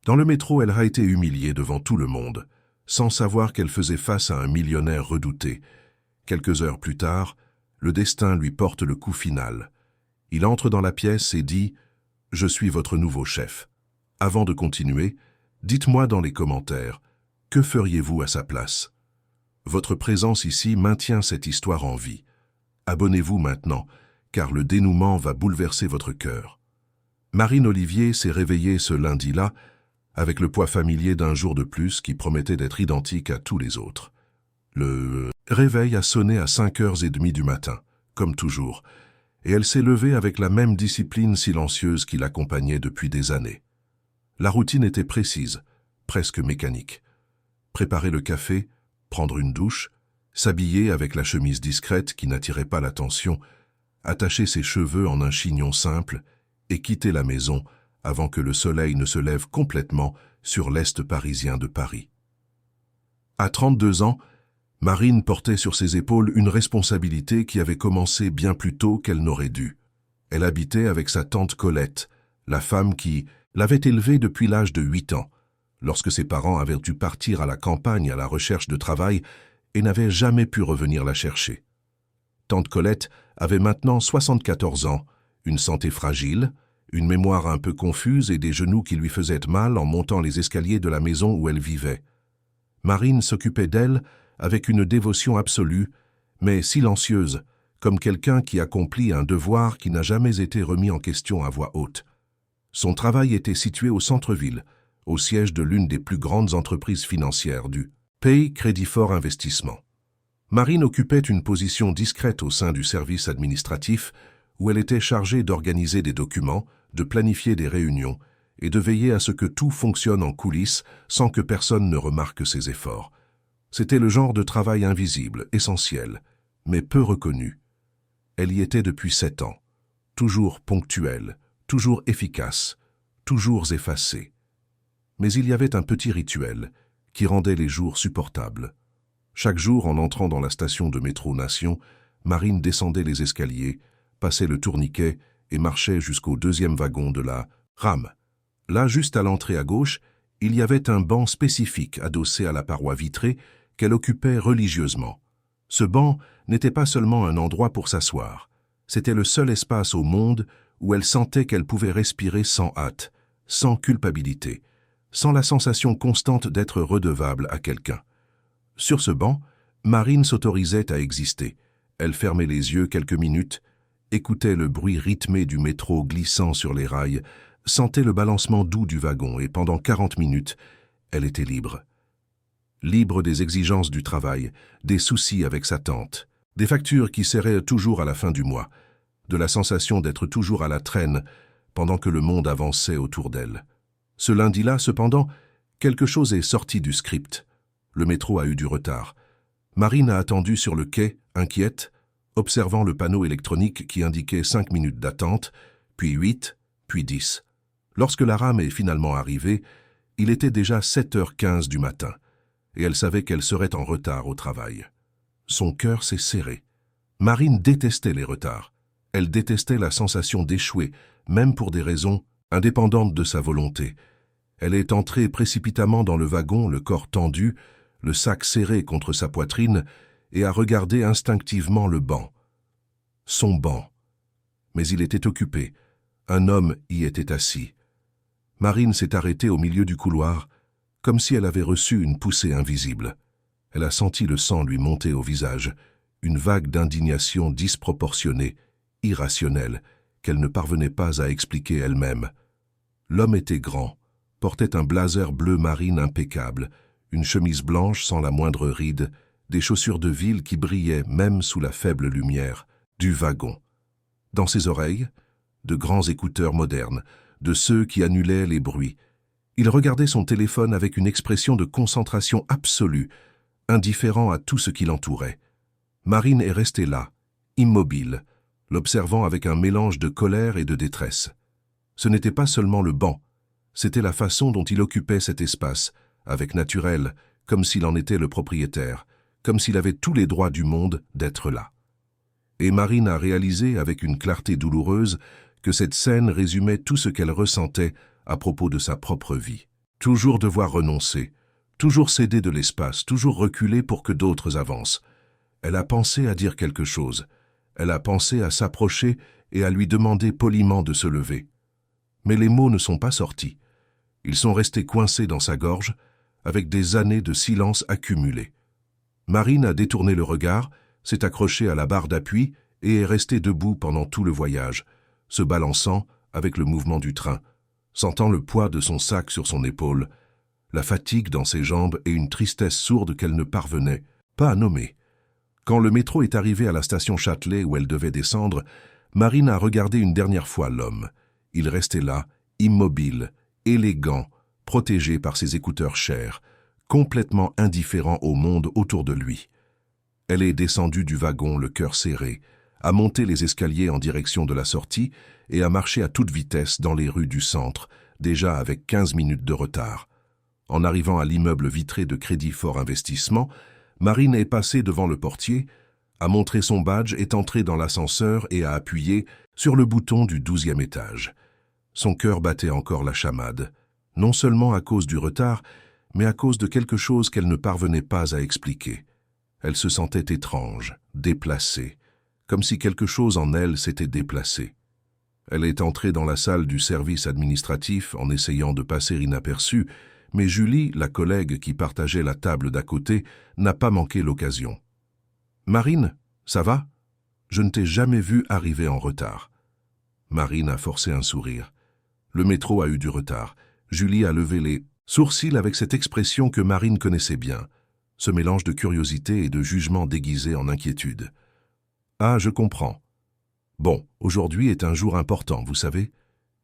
Dans le métro, elle a été humiliée devant tout le monde, sans savoir qu'elle faisait face à un millionnaire redouté. Quelques heures plus tard, le destin lui porte le coup final. Il entre dans la pièce et dit « Je suis votre nouveau chef ». Avant de continuer, dites-moi dans les commentaires, que feriez-vous à sa place? Votre présence ici maintient cette histoire en vie. Abonnez-vous maintenant, car le dénouement va bouleverser votre cœur. Marine Olivier s'est réveillée ce lundi-là, avec le poids familier d'un jour de plus qui promettait d'être identique à tous les autres. Le réveil a sonné à 5h30 du matin, comme toujours, et elle s'est levée avec la même discipline silencieuse qui l'accompagnait depuis des années. La routine était précise, presque mécanique. Préparer le café, prendre une douche, s'habiller avec la chemise discrète qui n'attirait pas l'attention, attacher ses cheveux en un chignon simple et quitter la maison avant que le soleil ne se lève complètement sur l'est parisien de Paris. À 32 ans, Marine portait sur ses épaules une responsabilité qui avait commencé bien plus tôt qu'elle n'aurait dû. Elle habitait avec sa tante Colette, la femme qui l'avait élevée depuis l'âge de 8 ans, lorsque ses parents avaient dû partir à la campagne à la recherche de travail et n'avaient jamais pu revenir la chercher. Tante Colette avait maintenant 74 ans, une santé fragile, une mémoire un peu confuse et des genoux qui lui faisaient mal en montant les escaliers de la maison où elle vivait. Marine s'occupait d'elle avec une dévotion absolue, mais silencieuse, comme quelqu'un qui accomplit un devoir qui n'a jamais été remis en question à voix haute. Son travail était situé au centre-ville, au siège de l'une des plus grandes entreprises financières du pays Crédit Fort Investissement. Marine occupait une position discrète au sein du service administratif où elle était chargée d'organiser des documents, de planifier des réunions et de veiller à ce que tout fonctionne en coulisses sans que personne ne remarque ses efforts. C'était le genre de travail invisible, essentiel, mais peu reconnu. Elle y était depuis 7 ans, toujours ponctuelle, toujours efficace, toujours effacée. Mais il y avait un petit rituel qui rendait les jours supportables. Chaque jour, en entrant dans la station de métro Nation, Marine descendait les escaliers, passait le tourniquet et marchait jusqu'au 2e wagon de la rame. Là, juste à l'entrée à gauche, il y avait un banc spécifique adossé à la paroi vitrée qu'elle occupait religieusement. Ce banc n'était pas seulement un endroit pour s'asseoir, c'était le seul espace au monde où elle sentait qu'elle pouvait respirer sans hâte, sans culpabilité, sans la sensation constante d'être redevable à quelqu'un. Sur ce banc, Marine s'autorisait à exister. Elle fermait les yeux quelques minutes, écoutait le bruit rythmé du métro glissant sur les rails, sentait le balancement doux du wagon et pendant 40 minutes, elle était libre. Libre des exigences du travail, des soucis avec sa tante, des factures qui serraient toujours à la fin du mois, de la sensation d'être toujours à la traîne pendant que le monde avançait autour d'elle. Ce lundi-là, cependant, quelque chose est sorti du script. Le métro a eu du retard. Marine a attendu sur le quai, inquiète, observant le panneau électronique qui indiquait 5 minutes d'attente, puis 8, puis 10. Lorsque la rame est finalement arrivée, il était déjà 7h15 du matin, et elle savait qu'elle serait en retard au travail. Son cœur s'est serré. Marine détestait les retards. Elle détestait la sensation d'échouer, même pour des raisons indépendantes de sa volonté. Elle est entrée précipitamment dans le wagon, le corps tendu, le sac serré contre sa poitrine, et a regardé instinctivement le banc. Son banc. Mais il était occupé. Un homme y était assis. Marine s'est arrêtée au milieu du couloir, comme si elle avait reçu une poussée invisible. Elle a senti le sang lui monter au visage, une vague d'indignation disproportionnée, irrationnelle, qu'elle ne parvenait pas à expliquer elle-même. L'homme était grand, portait un blazer bleu marine impeccable, une chemise blanche sans la moindre ride, des chaussures de ville qui brillaient même sous la faible lumière du wagon. Dans ses oreilles, de grands écouteurs modernes, de ceux qui annulaient les bruits. Il regardait son téléphone avec une expression de concentration absolue, indifférent à tout ce qui l'entourait. Marine est restée là, immobile, l'observant avec un mélange de colère et de détresse. Ce n'était pas seulement le banc, c'était la façon dont il occupait cet espace, avec naturel, comme s'il en était le propriétaire, comme s'il avait tous les droits du monde d'être là. Et Marine a réalisé avec une clarté douloureuse que cette scène résumait tout ce qu'elle ressentait à propos de sa propre vie. Toujours devoir renoncer, toujours céder de l'espace, toujours reculer pour que d'autres avancent. Elle a pensé à dire quelque chose. Elle a pensé à s'approcher et à lui demander poliment de se lever. Mais les mots ne sont pas sortis. Ils sont restés coincés dans sa gorge, avec des années de silence accumulé. Marine a détourné le regard, s'est accrochée à la barre d'appui et est restée debout pendant tout le voyage, se balançant avec le mouvement du train, sentant le poids de son sac sur son épaule, la fatigue dans ses jambes et une tristesse sourde qu'elle ne parvenait pas à nommer. Quand le métro est arrivé à la station Châtelet où elle devait descendre, Marine a regardé une dernière fois l'homme. Il restait là, immobile, élégant, protégé par ses écouteurs chers, complètement indifférent au monde autour de lui. Elle est descendue du wagon, le cœur serré, a monté les escaliers en direction de la sortie et a marché à toute vitesse dans les rues du centre, déjà avec 15 minutes de retard. En arrivant à l'immeuble vitré de Crédit Fort Investissement, Marine est passée devant le portier, a montré son badge, est entrée dans l'ascenseur et a appuyé sur le bouton du 12e étage. Son cœur battait encore la chamade, non seulement à cause du retard, mais à cause de quelque chose qu'elle ne parvenait pas à expliquer. Elle se sentait étrange, déplacée, comme si quelque chose en elle s'était déplacé. Elle est entrée dans la salle du service administratif en essayant de passer inaperçue, mais Julie, la collègue qui partageait la table d'à côté, n'a pas manqué l'occasion. « Marine, ça va? Je ne t'ai jamais vue arriver en retard. » Marine a forcé un sourire. Le métro a eu du retard. Julie a levé les sourcils avec cette expression que Marine connaissait bien, ce mélange de curiosité et de jugement déguisé en inquiétude. « Ah, je comprends. Bon, aujourd'hui est un jour important, vous savez.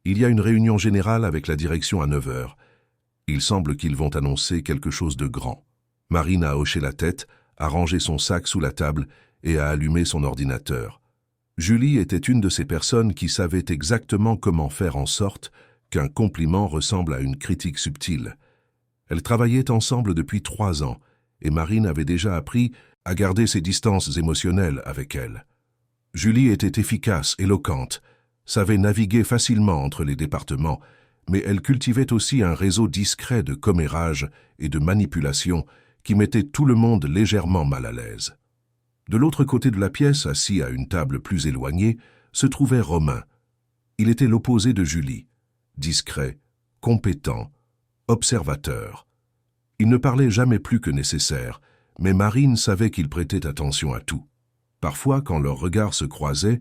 Il y a une réunion générale avec la direction à 9 heures. Il semble qu'ils vont annoncer quelque chose de grand. » Marine a hoché la tête, a rangé son sac sous la table et a allumé son ordinateur. Julie était une de ces personnes qui savaient exactement comment faire en sorte qu'un compliment ressemble à une critique subtile. Elles travaillaient ensemble depuis 3 ans et Marine avait déjà appris à garder ses distances émotionnelles avec elle. Julie était efficace, éloquente, savait naviguer facilement entre les départements, mais elle cultivait aussi un réseau discret de commérage et de manipulation qui mettait tout le monde légèrement mal à l'aise. De l'autre côté de la pièce, assis à une table plus éloignée, se trouvait Romain. Il était l'opposé de Julie, discret, compétent, observateur. Il ne parlait jamais plus que nécessaire, mais Marine savait qu'il prêtait attention à tout. Parfois, quand leurs regards se croisaient,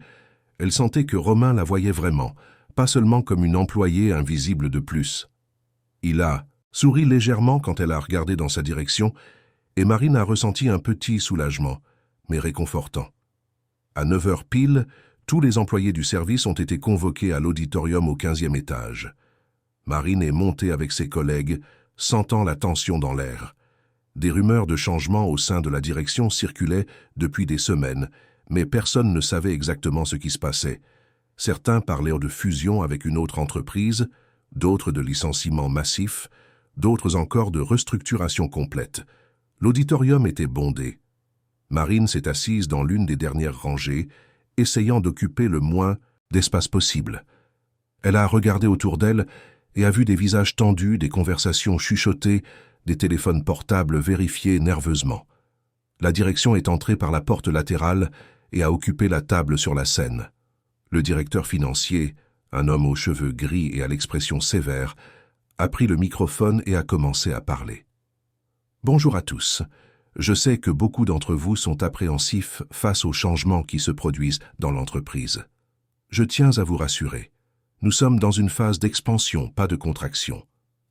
elle sentait que Romain la voyait vraiment, pas seulement comme une employée invisible de plus. Il a souri légèrement quand elle a regardé dans sa direction, et Marine a ressenti un petit soulagement, mais réconfortant. À 9 heures pile, tous les employés du service ont été convoqués à l'auditorium au 15e étage. Marine est montée avec ses collègues, sentant la tension dans l'air. Des rumeurs de changement au sein de la direction circulaient depuis des semaines, mais personne ne savait exactement ce qui se passait. Certains parlaient de fusion avec une autre entreprise, d'autres de licenciements massifs, d'autres encore de restructuration complète. L'auditorium était bondé. Marine s'est assise dans l'une des dernières rangées, essayant d'occuper le moins d'espace possible. Elle a regardé autour d'elle et a vu des visages tendus, des conversations chuchotées, des téléphones portables vérifiés nerveusement. La direction est entrée par la porte latérale et a occupé la table sur la scène. Le directeur financier, un homme aux cheveux gris et à l'expression sévère, a pris le microphone et a commencé à parler. « Bonjour à tous. Je sais que beaucoup d'entre vous sont appréhensifs face aux changements qui se produisent dans l'entreprise. Je tiens à vous rassurer. Nous sommes dans une phase d'expansion, pas de contraction.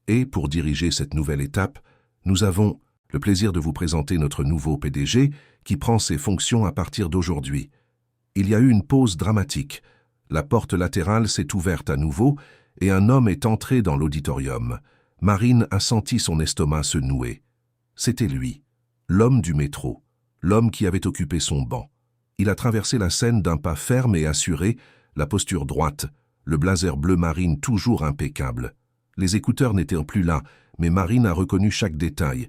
Et pour diriger cette nouvelle étape, nous avons le plaisir de vous présenter notre nouveau PDG qui prend ses fonctions à partir d'aujourd'hui. Il y a eu une pause dramatique. La porte latérale s'est ouverte à nouveau et un homme est entré dans l'auditorium. Marine a senti son estomac se nouer. C'était lui, l'homme du métro, l'homme qui avait occupé son banc. Il a traversé la scène d'un pas ferme et assuré, la posture droite, le blazer bleu marine toujours impeccable. Les écouteurs n'étaient plus là, mais Marine a reconnu chaque détail.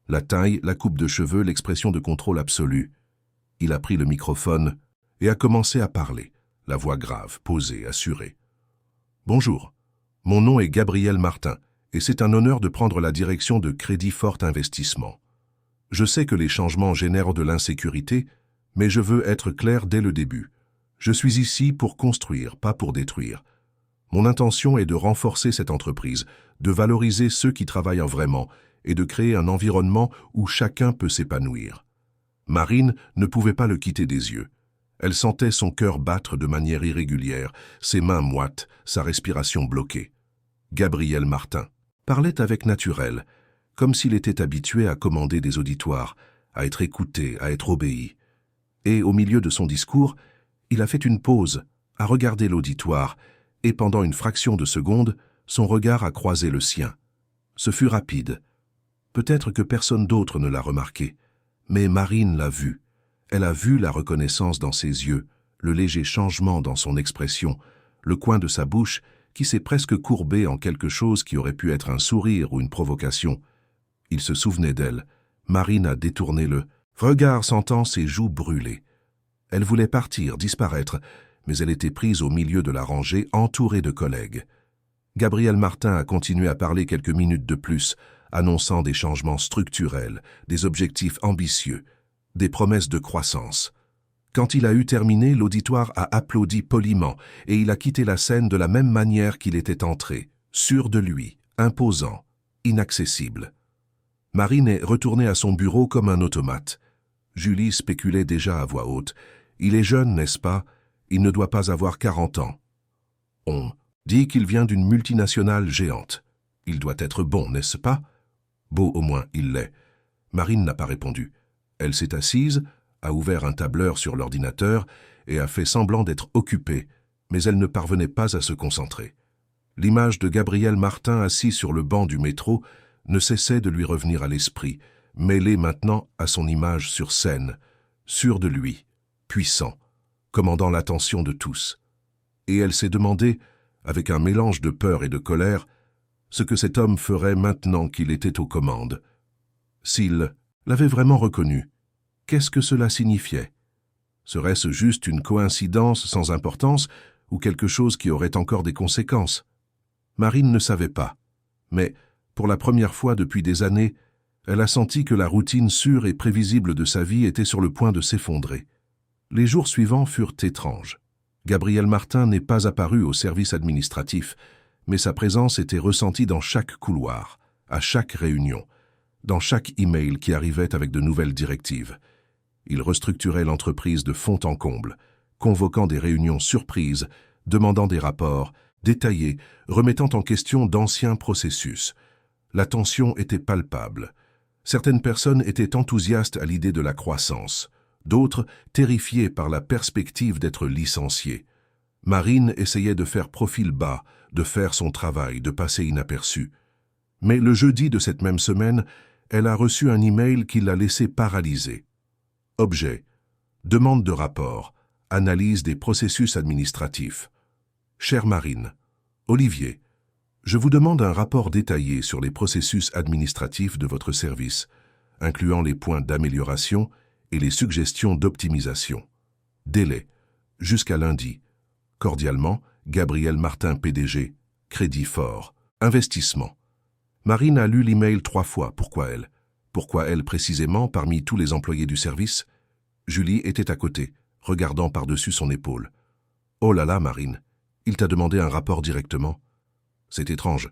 La taille, la coupe de cheveux, l'expression de contrôle absolu. Il a pris le microphone et a commencé à parler, la voix grave, posée, assurée. « Bonjour, mon nom est Gabriel Martin et c'est un honneur de prendre la direction de Crédit Fort Investissement. Je sais que les changements génèrent de l'insécurité, mais je veux être clair dès le début. Je suis ici pour construire, pas pour détruire. Mon intention est de renforcer cette entreprise, de valoriser ceux qui travaillent vraiment et de créer un environnement où chacun peut s'épanouir. Marine ne pouvait pas le quitter des yeux. Elle sentait son cœur battre de manière irrégulière, ses mains moites, sa respiration bloquée. Gabriel Martin parlait avec naturel, comme s'il était habitué à commander des auditoires, à être écouté, à être obéi. Et au milieu de son discours, il a fait une pause, a regardé l'auditoire, et pendant une fraction de seconde, son regard a croisé le sien. Ce fut rapide. Peut-être que personne d'autre ne l'a remarqué, mais Marine l'a vu. Elle a vu la reconnaissance dans ses yeux, le léger changement dans son expression, le coin de sa bouche qui s'est presque courbé en quelque chose qui aurait pu être un sourire ou une provocation. Il se souvenait d'elle. Marine a détourné le regard, sentant ses joues brûler. Elle voulait partir, disparaître, mais elle était prise au milieu de la rangée, entourée de collègues. Gabriel Martin a continué à parler quelques minutes de plus, annonçant des changements structurels, des objectifs ambitieux, des promesses de croissance. Quand il a eu terminé, l'auditoire a applaudi poliment et il a quitté la scène de la même manière qu'il était entré, sûr de lui, imposant, inaccessible. Marine est retournée à son bureau comme un automate. Julie spéculait déjà à voix haute. Il est jeune, n'est-ce pas? Il ne doit pas avoir 40 ans. On dit qu'il vient d'une multinationale géante. Il doit être bon, n'est-ce pas? Beau au moins, il l'est. Marine n'a pas répondu. Elle s'est assise, a ouvert un tableur sur l'ordinateur et a fait semblant d'être occupée, mais elle ne parvenait pas à se concentrer. L'image de Gabriel Martin assis sur le banc du métro ne cessait de lui revenir à l'esprit, mêlée maintenant à son image sur scène, sûr de lui, puissant, commandant l'attention de tous. Et elle s'est demandé, avec un mélange de peur et de colère, ce que cet homme ferait maintenant qu'il était aux commandes. S'il l'avait vraiment reconnu, qu'est-ce que cela signifiait? Serait-ce juste une coïncidence sans importance ou quelque chose qui aurait encore des conséquences? Marine ne savait pas, mais pour la première fois depuis des années, elle a senti que la routine sûre et prévisible de sa vie était sur le point de s'effondrer. Les jours suivants furent étranges. Gabriel Martin n'est pas apparu au service administratif, mais sa présence était ressentie dans chaque couloir, à chaque réunion, dans chaque email qui arrivait avec de nouvelles directives. Il restructurait l'entreprise de fond en comble, convoquant des réunions surprises, demandant des rapports, détaillés, remettant en question d'anciens processus. La tension était palpable. Certaines personnes étaient enthousiastes à l'idée de la croissance, d'autres terrifiées par la perspective d'être licenciées. Marine essayait de faire profil bas, de faire son travail, de passer inaperçue. Mais le jeudi de cette même semaine, elle a reçu un email qui l'a laissée paralysée. Objet: demande de rapport, analyse des processus administratifs. Chère Marine, Olivier, je vous demande un rapport détaillé sur les processus administratifs de votre service, incluant les points d'amélioration et les suggestions d'optimisation. Délai: jusqu'à lundi. Cordialement, Gabriel Martin, PDG, Crédit Fort Investissement. Marine a lu l'email 3 fois. Pourquoi elle? Pourquoi elle précisément parmi tous les employés du service? Julie était à côté, regardant par-dessus son épaule. Oh là là, Marine, il t'a demandé un rapport directement. C'est étrange.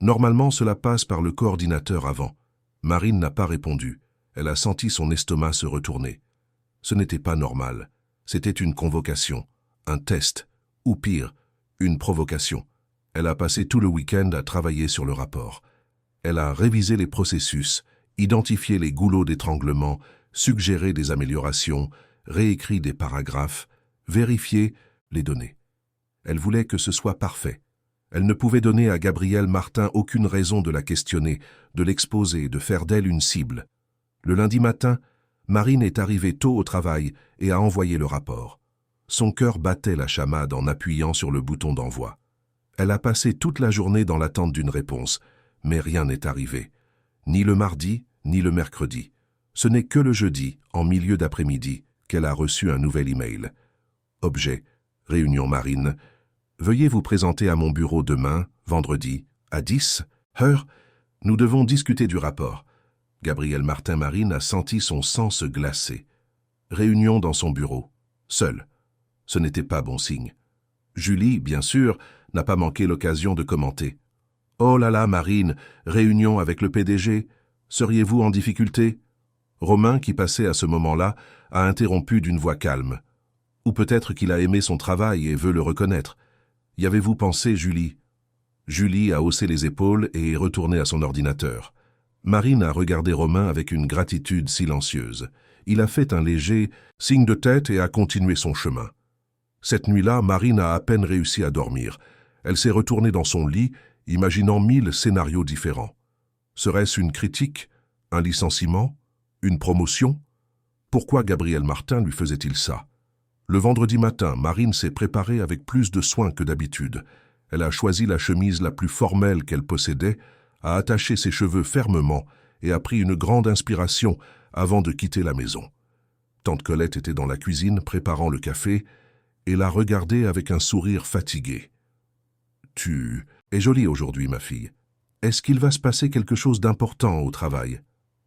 Normalement, cela passe par le coordinateur avant. Marine n'a pas répondu. Elle a senti son estomac se retourner. Ce n'était pas normal. C'était une convocation, un test, ou pire, une provocation. Elle a passé tout le week-end à travailler sur le rapport. Elle a révisé les processus, identifié les goulots d'étranglement, suggéré des améliorations, réécrit des paragraphes, vérifié les données. Elle voulait que ce soit parfait. Elle ne pouvait donner à Gabriel Martin aucune raison de la questionner, de l'exposer, de faire d'elle une cible. Le lundi matin, Marine est arrivée tôt au travail et a envoyé le rapport. Son cœur battait la chamade en appuyant sur le bouton d'envoi. Elle a passé toute la journée dans l'attente d'une réponse, mais rien n'est arrivé. Ni le mardi, ni le mercredi. Ce n'est que le jeudi, en milieu d'après-midi, qu'elle a reçu un nouvel email. Objet: réunion Marine. Veuillez vous présenter à mon bureau demain, vendredi, à 10. Heure, nous devons discuter du rapport. Gabriel Martin-Marine a senti son sang se glacer. Réunion dans son bureau. Seul. Ce n'était pas bon signe. Julie, bien sûr, n'a pas manqué l'occasion de commenter. « Oh là là, Marine, réunion avec le PDG. Seriez-vous en difficulté ?» Romain, qui passait à ce moment-là, a interrompu d'une voix calme. Ou peut-être qu'il a aimé son travail et veut le reconnaître. Y avez-vous pensé, Julie ? Julie a haussé les épaules et est retournée à son ordinateur. Marine a regardé Romain avec une gratitude silencieuse. Il a fait un léger signe de tête et a continué son chemin. Cette nuit-là, Marine a à peine réussi à dormir. Elle s'est retournée dans son lit, imaginant 1000 scénarios différents. Serait-ce une critique, un licenciement, une promotion ? Pourquoi Gabriel Martin lui faisait-il ça ? Le vendredi matin, Marine s'est préparée avec plus de soin que d'habitude. Elle a choisi la chemise la plus formelle qu'elle possédait, a attaché ses cheveux fermement et a pris une grande inspiration avant de quitter la maison. Tante Colette était dans la cuisine préparant le café et l'a regardée avec un sourire fatigué. « Tu es jolie aujourd'hui, ma fille. Est-ce qu'il va se passer quelque chose d'important au travail ?»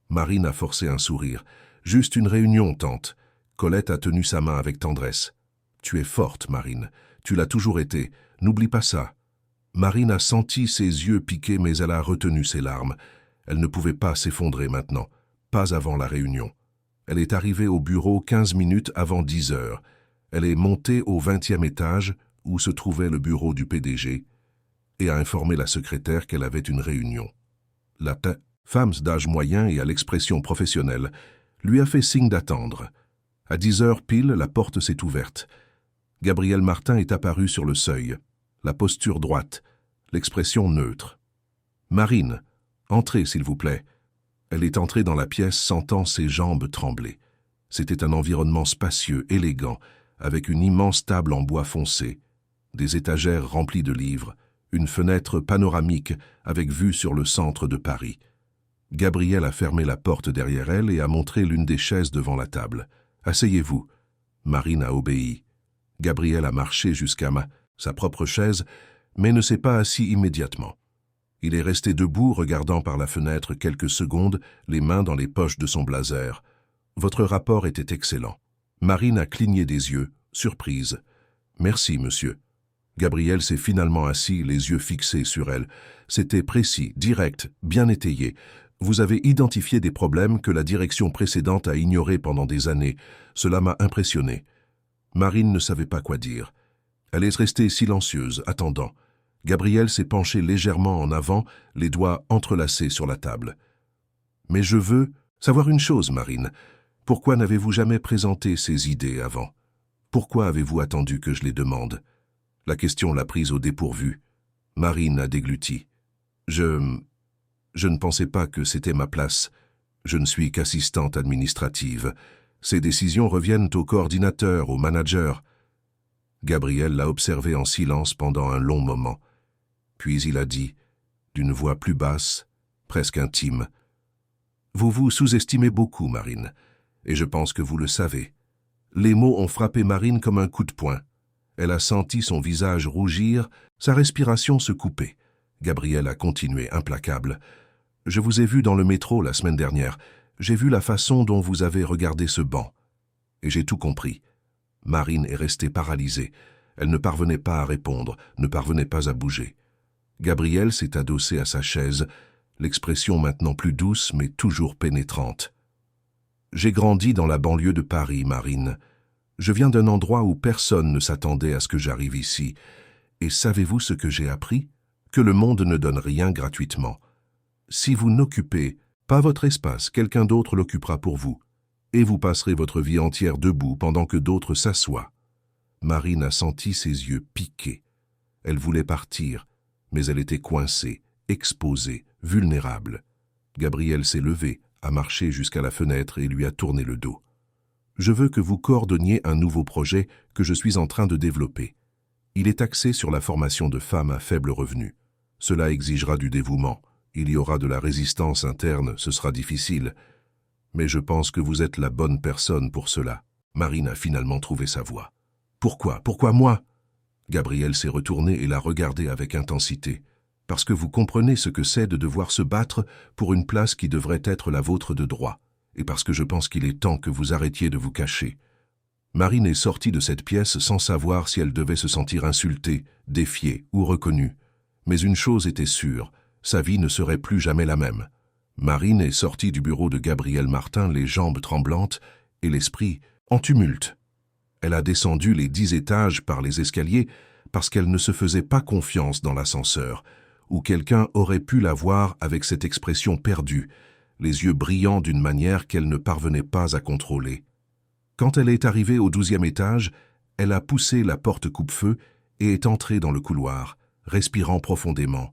Marine a forcé un sourire. « Juste une réunion, tante. » Colette a tenu sa main avec tendresse. « Tu es forte, Marine. Tu l'as toujours été. N'oublie pas ça. » Marine a senti ses yeux piquer, mais elle a retenu ses larmes. Elle ne pouvait pas s'effondrer maintenant, pas avant la réunion. Elle est arrivée au bureau 15 minutes avant 10 heures. Elle est montée au 20e étage, où se trouvait le bureau du PDG, et a informé la secrétaire qu'elle avait une réunion. La femme d'âge moyen et à l'expression professionnelle lui a fait signe d'attendre. À 10 heures pile, la porte s'est ouverte. Gabriel Martin est apparu sur le seuil. La posture droite, l'expression neutre. « Marine, entrez s'il vous plaît. » Elle est entrée dans la pièce sentant ses jambes trembler. C'était un environnement spacieux, élégant, avec une immense table en bois foncé, des étagères remplies de livres, une fenêtre panoramique avec vue sur le centre de Paris. Gabrielle a fermé la porte derrière elle et a montré l'une des chaises devant la table. « Asseyez-vous. » Marine a obéi. Gabrielle a marché jusqu'à sa propre chaise, mais ne s'est pas assis immédiatement. Il est resté debout, regardant par la fenêtre quelques secondes, les mains dans les poches de son blazer. « Votre rapport était excellent. » Marine a cligné des yeux, surprise. « Merci, monsieur. » Gabriel s'est finalement assis, les yeux fixés sur elle. C'était précis, direct, bien étayé. Vous avez identifié des problèmes que la direction précédente a ignorés pendant des années. Cela m'a impressionné. Marine ne savait pas quoi dire. Elle est restée silencieuse, attendant. Gabriel s'est penché légèrement en avant, les doigts entrelacés sur la table. « Mais je veux savoir une chose, Marine. Pourquoi n'avez-vous jamais présenté ces idées avant? Pourquoi avez-vous attendu que je les demande ?» La question l'a prise au dépourvu. Marine a dégluti. « Je ne pensais pas que c'était ma place. Je ne suis qu'assistante administrative. Ces décisions reviennent au coordinateur, au manager. » Gabriel l'a observé en silence pendant un long moment. Puis il a dit, d'une voix plus basse, presque intime, « Vous vous sous-estimez beaucoup, Marine, et je pense que vous le savez. » Les mots ont frappé Marine comme un coup de poing. Elle a senti son visage rougir, sa respiration se couper. Gabriel a continué, implacable. « Je vous ai vu dans le métro la semaine dernière. J'ai vu la façon dont vous avez regardé ce banc. Et j'ai tout compris. » Marine est restée paralysée. Elle ne parvenait pas à répondre, ne parvenait pas à bouger. Gabriel s'est adossé à sa chaise, l'expression maintenant plus douce mais toujours pénétrante. « J'ai grandi dans la banlieue de Paris, Marine. Je viens d'un endroit où personne ne s'attendait à ce que j'arrive ici. Et savez-vous ce que j'ai appris? Que le monde ne donne rien gratuitement. Si vous n'occupez pas votre espace, quelqu'un d'autre l'occupera pour vous. Et vous passerez votre vie entière debout pendant que d'autres s'assoient. » Marine a senti ses yeux piquer. Elle voulait partir, mais elle était coincée, exposée, vulnérable. Gabriel s'est levé, a marché jusqu'à la fenêtre et lui a tourné le dos. « Je veux que vous coordonniez un nouveau projet que je suis en train de développer. Il est axé sur la formation de femmes à faible revenu. Cela exigera du dévouement. Il y aura de la résistance interne, ce sera difficile. Mais je pense que vous êtes la bonne personne pour cela. » Marine a finalement trouvé sa voix. « Pourquoi? Pourquoi moi ?» Gabriel s'est retourné et l'a regardé avec intensité. « parce que vous comprenez ce que c'est de devoir se battre pour une place qui devrait être la vôtre de droit, et parce que je pense qu'il est temps que vous arrêtiez de vous cacher. » Marine est sortie de cette pièce sans savoir si elle devait se sentir insultée, défiée ou reconnue. Mais une chose était sûre, sa vie ne serait plus jamais la même. Marine est sortie du bureau de Gabriel Martin les jambes tremblantes et l'esprit en tumulte. Elle a descendu les 10 étages par les escaliers parce qu'elle ne se faisait pas confiance dans l'ascenseur, où quelqu'un aurait pu la voir avec cette expression perdue, les yeux brillants d'une manière qu'elle ne parvenait pas à contrôler. Quand elle est arrivée au 12e étage, elle a poussé la porte coupe-feu et est entrée dans le couloir, respirant profondément,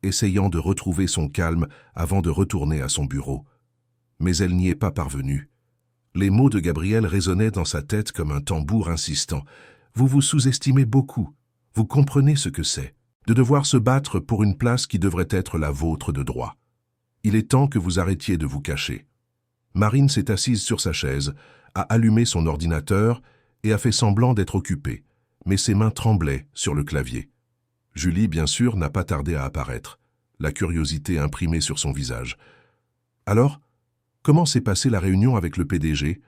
essayant de retrouver son calme avant de retourner à son bureau. Mais elle n'y est pas parvenue. Les mots de Gabriel résonnaient dans sa tête comme un tambour insistant. « Vous vous sous-estimez beaucoup. Vous comprenez ce que c'est, de devoir se battre pour une place qui devrait être la vôtre de droit. Il est temps que vous arrêtiez de vous cacher. » Marine s'est assise sur sa chaise, a allumé son ordinateur et a fait semblant d'être occupée, mais ses mains tremblaient sur le clavier. Julie, bien sûr, n'a pas tardé à apparaître, la curiosité imprimée sur son visage. « Alors, comment s'est passée la réunion avec le PDG ?»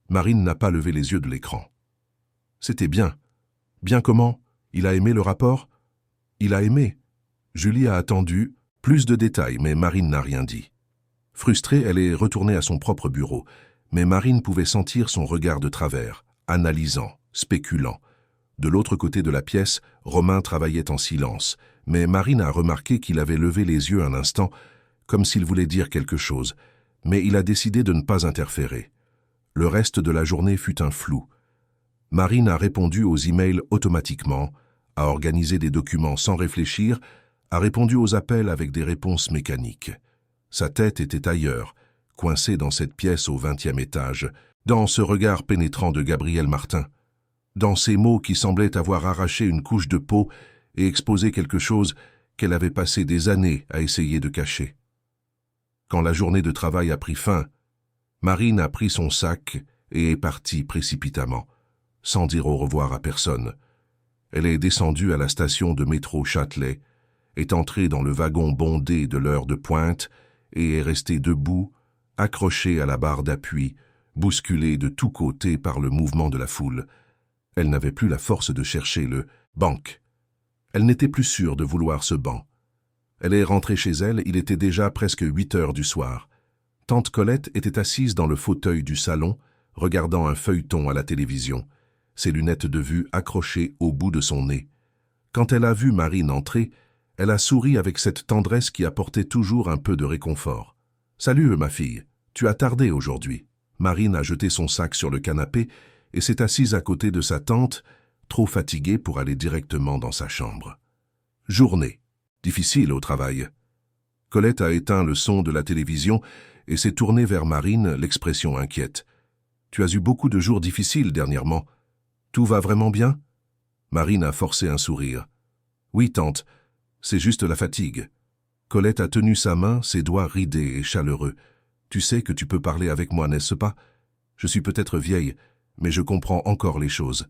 Marine n'a pas levé les yeux de l'écran. « C'était bien. Bien comment? Il a aimé le rapport ?» ?»« Il a aimé. » Julie a attendu plus de détails, mais Marine n'a rien dit. Frustrée, elle est retournée à son propre bureau, mais Marine pouvait sentir son regard de travers, analysant, spéculant. De l'autre côté de la pièce, Romain travaillait en silence, mais Marine a remarqué qu'il avait levé les yeux un instant, comme s'il voulait dire quelque chose, mais il a décidé de ne pas interférer. Le reste de la journée fut un flou. Marine a répondu aux emails automatiquement, a organisé des documents sans réfléchir, a répondu aux appels avec des réponses mécaniques. Sa tête était ailleurs, coincée dans cette pièce au 20e étage, dans ce regard pénétrant de Gabriel Martin, dans ces mots qui semblaient avoir arraché une couche de peau et exposé quelque chose qu'elle avait passé des années à essayer de cacher. Quand la journée de travail a pris fin, Marine a pris son sac et est partie précipitamment, sans dire au revoir à personne. Elle est descendue à la station de métro Châtelet, est entrée dans le wagon bondé de l'heure de pointe et est restée debout, accrochée à la barre d'appui, bousculée de tous côtés par le mouvement de la foule. Elle n'avait plus la force de chercher le « banc ». Elle n'était plus sûre de vouloir ce banc. Elle est rentrée chez elle, il était déjà presque 8 heures du soir. Tante Colette était assise dans le fauteuil du salon, regardant un feuilleton à la télévision, ses lunettes de vue accrochées au bout de son nez. Quand elle a vu Marine entrer, elle a souri avec cette tendresse qui apportait toujours un peu de réconfort. « Salut, ma fille, tu as tardé aujourd'hui. » Marine a jeté son sac sur le canapé et s'est assise à côté de sa tante, trop fatiguée pour aller directement dans sa chambre. Journée. Difficile au travail. Colette a éteint le son de la télévision et s'est tournée vers Marine, l'expression inquiète. « Tu as eu beaucoup de jours difficiles dernièrement. Tout va vraiment bien ?» Marine a forcé un sourire. « Oui, tante, c'est juste la fatigue. » Colette a tenu sa main, ses doigts ridés et chaleureux. « Tu sais que tu peux parler avec moi, n'est-ce pas? Je suis peut-être vieille, mais je comprends encore les choses. »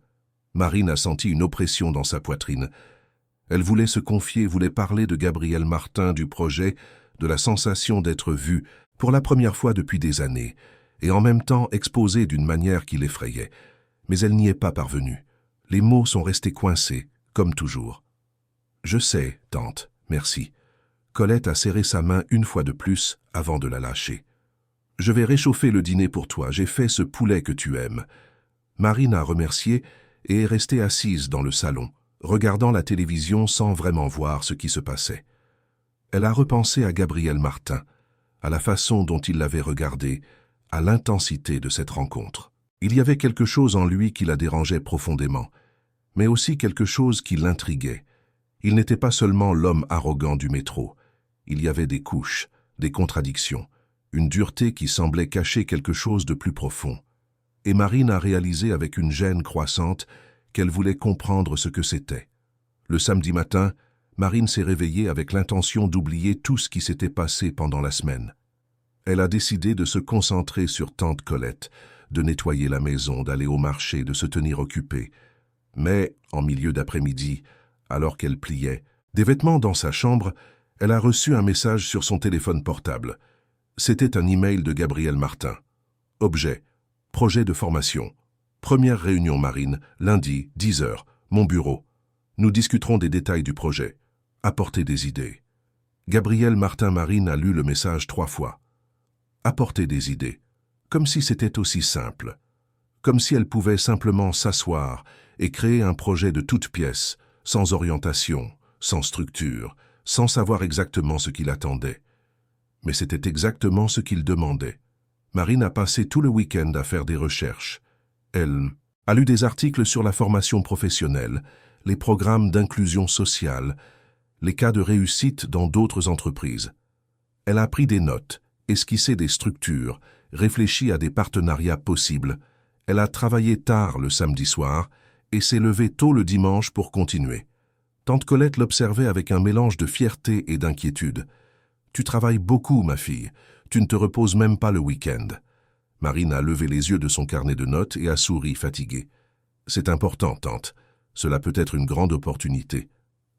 Marine a senti une oppression dans sa poitrine. Elle voulait se confier, voulait parler de Gabriel Martin, du projet, de la sensation d'être vue, pour la première fois depuis des années, et en même temps exposée d'une manière qui l'effrayait. Mais elle n'y est pas parvenue. Les mots sont restés coincés, comme toujours. « Je sais, tante, merci. » Colette a serré sa main une fois de plus avant de la lâcher. « Je vais réchauffer le dîner pour toi, j'ai fait ce poulet que tu aimes. » Marine a remercié et est restée assise dans le salon, regardant la télévision sans vraiment voir ce qui se passait. Elle a repensé à Gabriel Martin, à la façon dont il l'avait regardé, à l'intensité de cette rencontre. Il y avait quelque chose en lui qui la dérangeait profondément, mais aussi quelque chose qui l'intriguait. Il n'était pas seulement l'homme arrogant du métro. Il y avait des couches, des contradictions, une dureté qui semblait cacher quelque chose de plus profond. Et Marine a réalisé avec une gêne croissante qu'elle voulait comprendre ce que c'était. Le samedi matin, Marine s'est réveillée avec l'intention d'oublier tout ce qui s'était passé pendant la semaine. Elle a décidé de se concentrer sur tante Colette, de nettoyer la maison, d'aller au marché, de se tenir occupée. Mais, en milieu d'après-midi, alors qu'elle pliait des vêtements dans sa chambre, Elle a reçu un message sur son téléphone portable. C'était un email de Gabriel Martin. Objet. Projet de formation. Première réunion Marine, lundi, 10 heures. Mon bureau. Nous discuterons des détails du projet. Apporter des idées. Gabriel Martin Marine a lu le message 3 fois. Apporter des idées. Comme si c'était aussi simple. Comme si elle pouvait simplement s'asseoir et créer un projet de toutes pièces, sans orientation, sans structure, sans savoir exactement ce qu'il attendait. Mais c'était exactement ce qu'il demandait. Marine a passé tout le week-end à faire des recherches. Elle a lu des articles sur la formation professionnelle, les programmes d'inclusion sociale, les cas de réussite dans d'autres entreprises. Elle a pris des notes, esquissé des structures, réfléchi à des partenariats possibles. Elle a travaillé tard le samedi soir et s'est levée tôt le dimanche pour continuer. Tante Colette l'observait avec un mélange de fierté et d'inquiétude. « Tu travailles beaucoup, ma fille. Tu ne te reposes même pas le week-end. » Marine a levé les yeux de son carnet de notes et a souri fatiguée. « C'est important, tante. Cela peut être une grande opportunité. »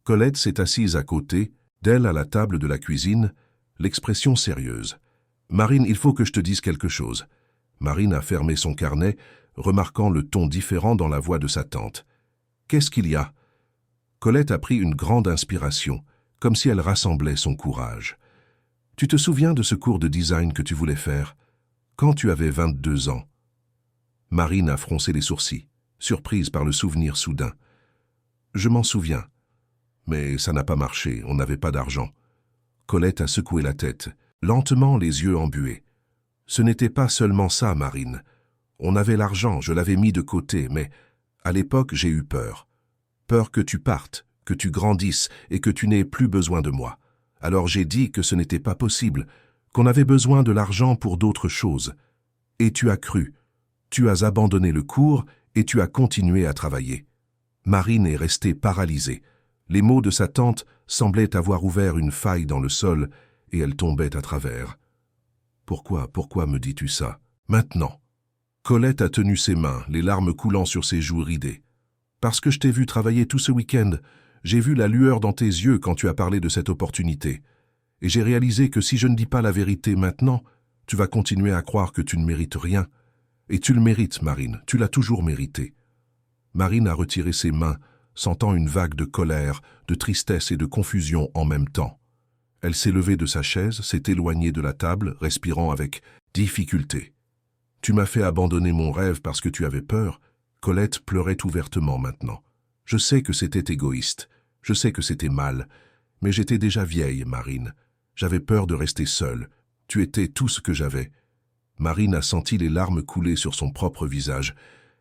Colette s'est assise à côté, d'elle à la table de la cuisine, l'expression sérieuse. « Marine, il faut que je te dise quelque chose. » Marine a fermé son carnet, remarquant le ton différent dans la voix de sa tante. « Qu'est-ce qu'il y a ?» Colette a pris une grande inspiration, comme si elle rassemblait son courage. « Tu te souviens de ce cours de design que tu voulais faire, quand tu avais 22 ans ?» Marine a froncé les sourcils, surprise par le souvenir soudain. « Je m'en souviens. Mais ça n'a pas marché, on n'avait pas d'argent. » Colette a secoué la tête, lentement les yeux embués. « Ce n'était pas seulement ça, Marine. On avait l'argent, je l'avais mis de côté, mais à l'époque j'ai eu peur. Peur que tu partes, que tu grandisses et que tu n'aies plus besoin de moi. Alors j'ai dit que ce n'était pas possible, qu'on avait besoin de l'argent pour d'autres choses. Et tu as cru. Tu as abandonné le cours et tu as continué à travailler. » Marine est restée paralysée. Les mots de sa tante semblaient avoir ouvert une faille dans le sol et elle tombait à travers. « Pourquoi me dis-tu ça, maintenant ?» Colette a tenu ses mains, les larmes coulant sur ses joues ridées. « Parce que je t'ai vu travailler tout ce week-end. J'ai vu la lueur dans tes yeux quand tu as parlé de cette opportunité. Et j'ai réalisé que si je ne dis pas la vérité maintenant, tu vas continuer à croire que tu ne mérites rien. Et tu le mérites, Marine, tu l'as toujours mérité. » Marine a retiré ses mains, sentant une vague de colère, de tristesse et de confusion en même temps. Elle s'est levée de sa chaise, s'est éloignée de la table, respirant avec difficulté. « Tu m'as fait abandonner mon rêve parce que tu avais peur. » Colette pleurait ouvertement maintenant. « Je sais que c'était égoïste, je sais que c'était mal, mais j'étais déjà vieille, Marine. J'avais peur de rester seule. Tu étais tout ce que j'avais. » Marine a senti les larmes couler sur son propre visage.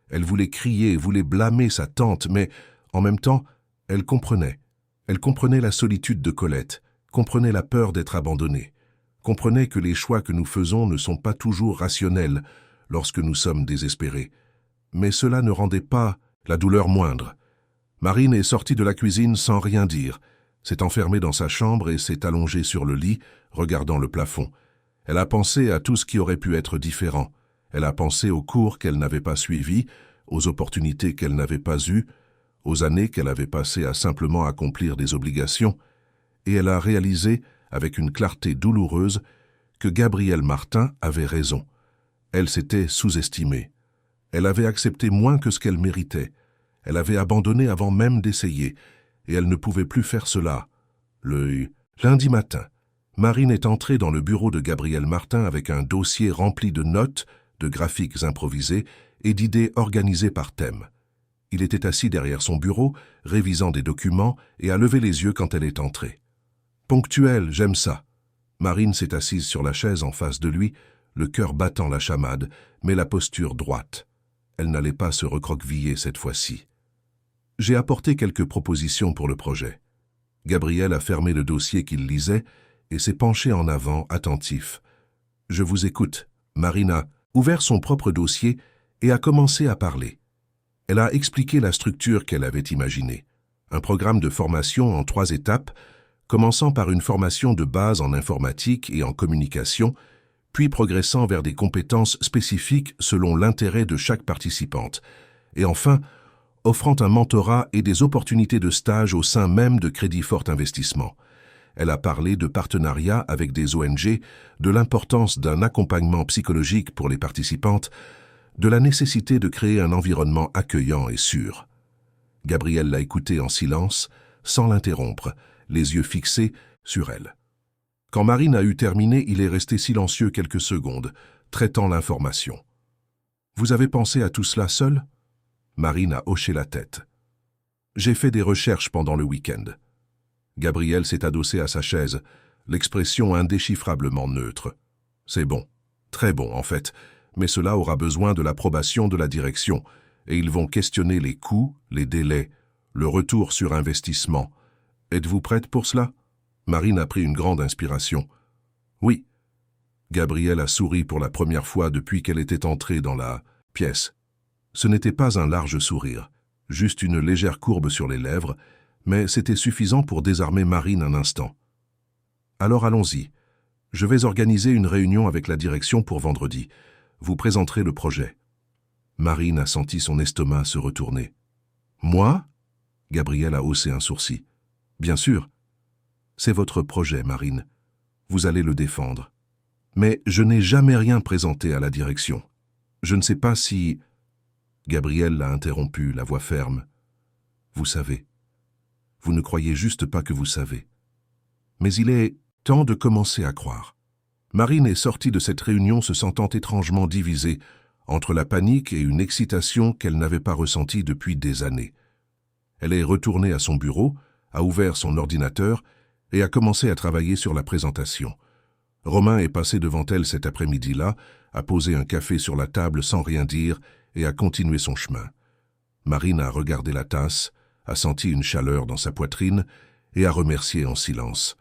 Elle voulait crier, voulait blâmer sa tante, mais en même temps, elle comprenait. Elle comprenait la solitude de Colette, comprenait la peur d'être abandonnée, comprenait que les choix que nous faisons ne sont pas toujours rationnels lorsque nous sommes désespérés. Mais cela ne rendait pas la douleur moindre. Marine est sortie de la cuisine sans rien dire, s'est enfermée dans sa chambre et s'est allongée sur le lit, regardant le plafond. Elle a pensé à tout ce qui aurait pu être différent. Elle a pensé aux cours qu'elle n'avait pas suivis, aux opportunités qu'elle n'avait pas eues, aux années qu'elle avait passées à simplement accomplir des obligations, et elle a réalisé, avec une clarté douloureuse, que Gabriel Martin avait raison. Elle s'était sous-estimée. Elle avait accepté moins que ce qu'elle méritait. Elle avait abandonné avant même d'essayer, et elle ne pouvait plus faire cela. Le lundi matin, Marine est entrée dans le bureau de Gabriel Martin avec un dossier rempli de notes, de graphiques improvisés et d'idées organisées par thème. Il était assis derrière son bureau, révisant des documents, et a levé les yeux quand elle est entrée. Ponctuel, j'aime ça. Marine s'est assise sur la chaise en face de lui, le cœur battant la chamade, mais la posture droite. Elle n'allait pas se recroqueviller cette fois-ci. J'ai apporté quelques propositions pour le projet. Gabriel a fermé le dossier qu'il lisait et s'est penché en avant, attentif. Je vous écoute. Marine a ouvert son propre dossier et a commencé à parler. Elle a expliqué la structure qu'elle avait imaginée. Un programme de formation en 3 étapes, commençant par une formation de base en informatique et en communication, puis progressant vers des compétences spécifiques selon l'intérêt de chaque participante, et enfin, offrant un mentorat et des opportunités de stage au sein même de Crédit Fort Investissement. Elle a parlé de partenariats avec des ONG, de l'importance d'un accompagnement psychologique pour les participantes, de la nécessité de créer un environnement accueillant et sûr. Gabriel l'a écoutée en silence, sans l'interrompre, les yeux fixés sur elle. Quand Marine a eu terminé, il est resté silencieux quelques secondes, traitant l'information. « Vous avez pensé à tout cela seul ?» Marine a hoché la tête. « J'ai fait des recherches pendant le week-end. » Gabriel s'est adossé à sa chaise, l'expression indéchiffrablement neutre. « C'est bon, très bon en fait, mais cela aura besoin de l'approbation de la direction, et ils vont questionner les coûts, les délais, le retour sur investissement. Êtes-vous prête pour cela ?» Marine a pris une grande inspiration. « Oui. » Gabriel a souri pour la première fois depuis qu'elle était entrée dans la pièce. Ce n'était pas un large sourire, juste une légère courbe sur les lèvres, mais c'était suffisant pour désarmer Marine un instant. « Alors allons-y. Je vais organiser une réunion avec la direction pour vendredi. Vous présenterez le projet. » Marine a senti son estomac se retourner. « Moi ?» Gabriel a haussé un sourcil. « Bien sûr. C'est votre projet, Marine. Vous allez le défendre. Mais je n'ai jamais rien présenté à la direction. Je ne sais pas si... » Gabriel l'a interrompu, la voix ferme. « Vous savez. Vous ne croyez juste pas que vous savez. Mais il est temps de commencer à croire. » Marine est sortie de cette réunion se sentant étrangement divisée entre la panique et une excitation qu'elle n'avait pas ressentie depuis des années. Elle est retournée à son bureau, a ouvert son ordinateur et a commencé à travailler sur la présentation. Romain est passé devant elle cet après-midi-là, a posé un café sur la table sans rien dire et a continué son chemin. Marine a regardé la tasse, a senti une chaleur dans sa poitrine et a remercié en silence.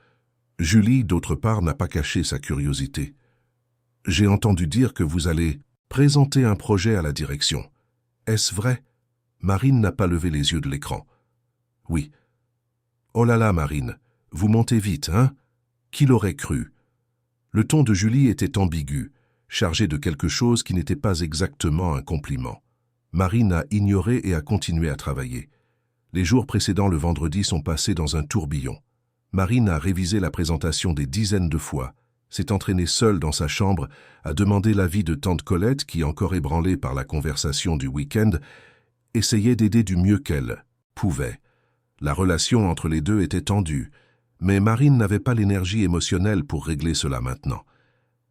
Julie, d'autre part, n'a pas caché sa curiosité. « J'ai entendu dire que vous allez présenter un projet à la direction. Est-ce vrai ?» Marine n'a pas levé les yeux de l'écran. « Oui. »« Oh là là, Marine, vous montez vite, hein ? Qui l'aurait cru ?» Le ton de Julie était ambigu, chargé de quelque chose qui n'était pas exactement un compliment. Marine a ignoré et a continué à travailler. Les jours précédant le vendredi sont passés dans un tourbillon. Marine a révisé la présentation des dizaines de fois, s'est entraînée seule dans sa chambre, a demandé l'avis de tante Colette qui, encore ébranlée par la conversation du week-end, essayait d'aider du mieux qu'elle pouvait. La relation entre les deux était tendue, mais Marine n'avait pas l'énergie émotionnelle pour régler cela maintenant.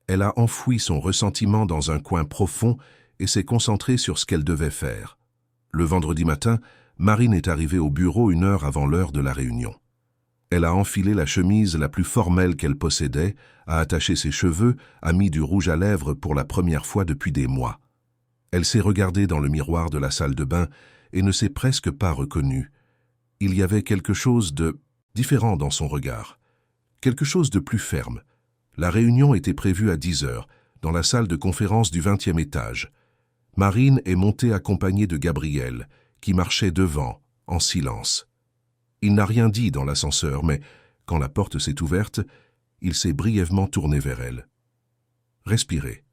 Elle a enfoui son ressentiment dans un coin profond et s'est concentrée sur ce qu'elle devait faire. Le vendredi matin, Marine est arrivée au bureau 1 heure avant l'heure de la réunion. Elle a enfilé la chemise la plus formelle qu'elle possédait, a attaché ses cheveux, a mis du rouge à lèvres pour la première fois depuis des mois. Elle s'est regardée dans le miroir de la salle de bain et ne s'est presque pas reconnue. Il y avait quelque chose de différent dans son regard, quelque chose de plus ferme. La réunion était prévue à 10 heures, dans la salle de conférence du 20e étage. Marine est montée accompagnée de Gabriel, qui marchait devant, en silence. Il n'a rien dit dans l'ascenseur, mais quand la porte s'est ouverte, il s'est brièvement tourné vers elle. « Respirez,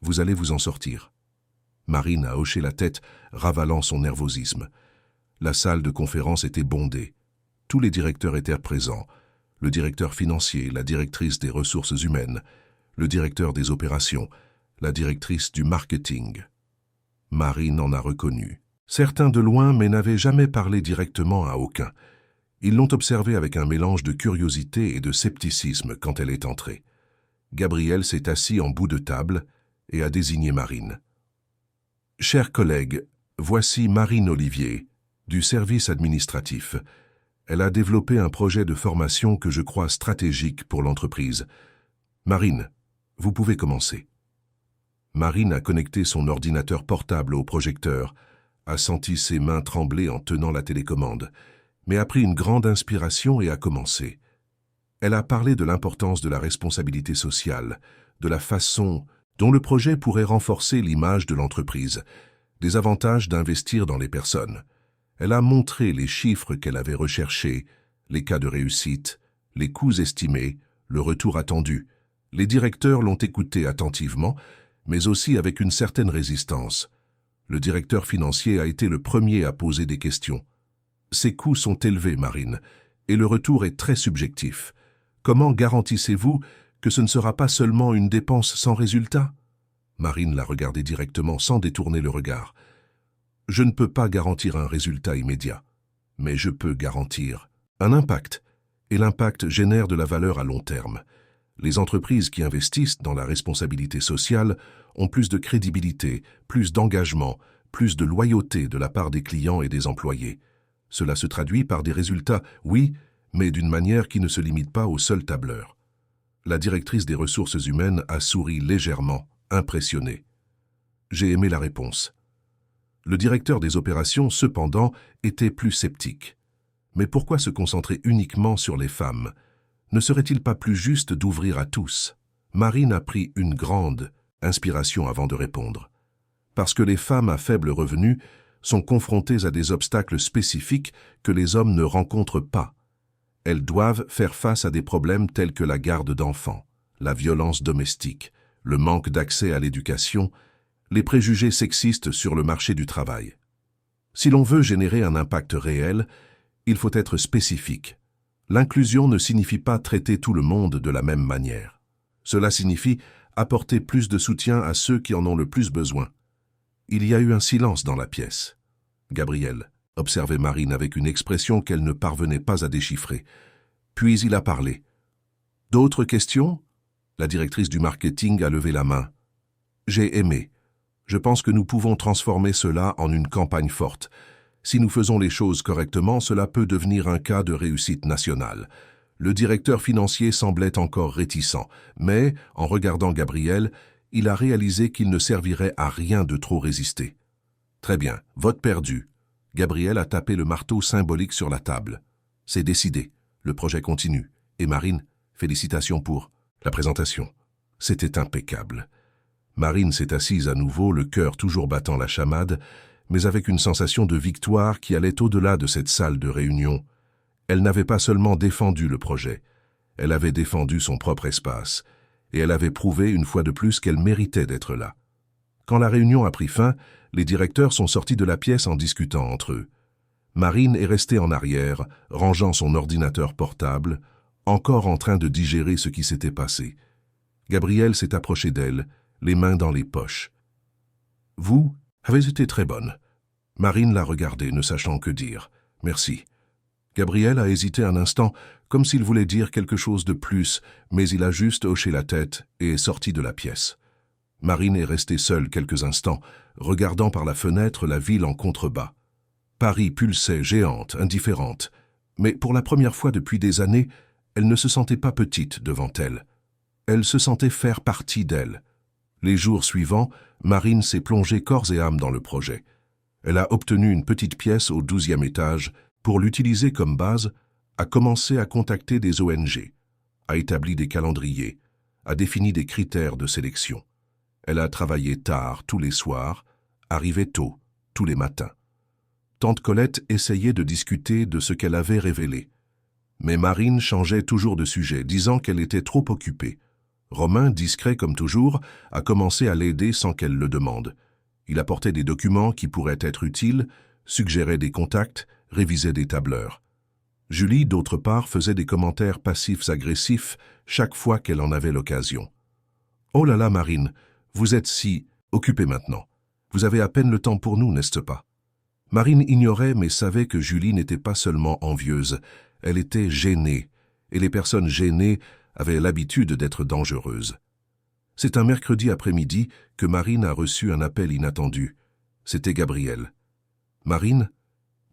vous allez vous en sortir. » Marine a hoché la tête, ravalant son nervosisme. La salle de conférence était bondée. Tous les directeurs étaient présents. Le directeur financier, la directrice des ressources humaines, le directeur des opérations, la directrice du marketing. Marine en a reconnu. Certains de loin, mais n'avaient jamais parlé directement à aucun. Ils l'ont observée avec un mélange de curiosité et de scepticisme quand elle est entrée. Gabriel s'est assis en bout de table et a désigné Marine. « Chers collègues, voici Marine Olivier, du service administratif. Elle a développé un projet de formation que je crois stratégique pour l'entreprise. Marine, vous pouvez commencer. » Marine a connecté son ordinateur portable au projecteur, a senti ses mains trembler en tenant la télécommande, mais a pris une grande inspiration et a commencé. Elle a parlé de l'importance de la responsabilité sociale, de la façon dont le projet pourrait renforcer l'image de l'entreprise, des avantages d'investir dans les personnes. Elle a montré les chiffres qu'elle avait recherchés, les cas de réussite, les coûts estimés, le retour attendu. Les directeurs l'ont écoutée attentivement, mais aussi avec une certaine résistance. Le directeur financier a été le premier à poser des questions. « Ces coûts sont élevés, Marine, et le retour est très subjectif. Comment garantissez-vous que ce ne sera pas seulement une dépense sans résultat? Marine la regardait directement sans détourner le regard. Je ne peux pas garantir un résultat immédiat, mais je peux garantir un impact. Et l'impact génère de la valeur à long terme. Les entreprises qui investissent dans la responsabilité sociale ont plus de crédibilité, plus d'engagement, plus de loyauté de la part des clients et des employés. Cela se traduit par des résultats, oui, mais d'une manière qui ne se limite pas au seul tableur. La directrice des ressources humaines a souri légèrement, impressionnée. J'ai aimé la réponse. Le directeur des opérations, cependant, était plus sceptique. Mais pourquoi se concentrer uniquement sur les femmes? Ne serait-il pas plus juste d'ouvrir à tous? Marine a pris une grande inspiration avant de répondre. Parce que les femmes à faible revenu sont confrontées à des obstacles spécifiques que les hommes ne rencontrent pas. Elles doivent faire face à des problèmes tels que la garde d'enfants, la violence domestique, le manque d'accès à l'éducation, les préjugés sexistes sur le marché du travail. Si l'on veut générer un impact réel, il faut être spécifique. L'inclusion ne signifie pas traiter tout le monde de la même manière. Cela signifie apporter plus de soutien à ceux qui en ont le plus besoin. Il y a eu un silence dans la pièce. Gabriel observait Marine avec une expression qu'elle ne parvenait pas à déchiffrer. Puis il a parlé. « D'autres questions ?» La directrice du marketing a levé la main. « J'ai aimé. Je pense que nous pouvons transformer cela en une campagne forte. Si nous faisons les choses correctement, cela peut devenir un cas de réussite nationale. » Le directeur financier semblait encore réticent, mais, en regardant Gabriel, il a réalisé qu'il ne servirait à rien de trop résister. « Très bien, vote perdu. » Gabriel a tapé le marteau symbolique sur la table. « C'est décidé. Le projet continue. Et Marine, félicitations pour la présentation. » C'était impeccable. Marine s'est assise à nouveau, le cœur toujours battant la chamade, mais avec une sensation de victoire qui allait au-delà de cette salle de réunion. Elle n'avait pas seulement défendu le projet, elle avait défendu son propre espace, et elle avait prouvé une fois de plus qu'elle méritait d'être là. Quand la réunion a pris fin, les directeurs sont sortis de la pièce en discutant entre eux. Marine est restée en arrière, rangeant son ordinateur portable, encore en train de digérer ce qui s'était passé. Gabriel s'est approché d'elle, les mains dans les poches. « Vous avez été très bonne. » Marine l'a regardé, ne sachant que dire. « Merci. » Gabriel a hésité un instant, comme s'il voulait dire quelque chose de plus, mais il a juste hoché la tête et est sorti de la pièce. Marine est restée seule quelques instants, regardant par la fenêtre la ville en contrebas. Paris pulsait géante, indifférente, mais pour la première fois depuis des années, elle ne se sentait pas petite devant elle. Elle se sentait faire partie d'elle. Les jours suivants, Marine s'est plongée corps et âme dans le projet. Elle a obtenu une petite pièce au 12e étage pour l'utiliser comme base, a commencé à contacter des ONG, a établi des calendriers, a défini des critères de sélection. Elle a travaillé tard tous les soirs, arrivait tôt, tous les matins. Tante Colette essayait de discuter de ce qu'elle avait révélé. Mais Marine changeait toujours de sujet, disant qu'elle était trop occupée. Romain, discret comme toujours, a commencé à l'aider sans qu'elle le demande. Il apportait des documents qui pourraient être utiles, suggérait des contacts, révisait des tableurs. Julie, d'autre part, faisait des commentaires passifs-agressifs chaque fois qu'elle en avait l'occasion. « Oh là là, Marine, vous êtes si occupée maintenant. Vous avez à peine le temps pour nous, n'est-ce pas ?» Marine ignorait mais savait que Julie n'était pas seulement envieuse, elle était gênée, et les personnes gênées avaient l'habitude d'être dangereuses. C'est un mercredi après-midi que Marine a reçu un appel inattendu. C'était Gabriel. « Marine,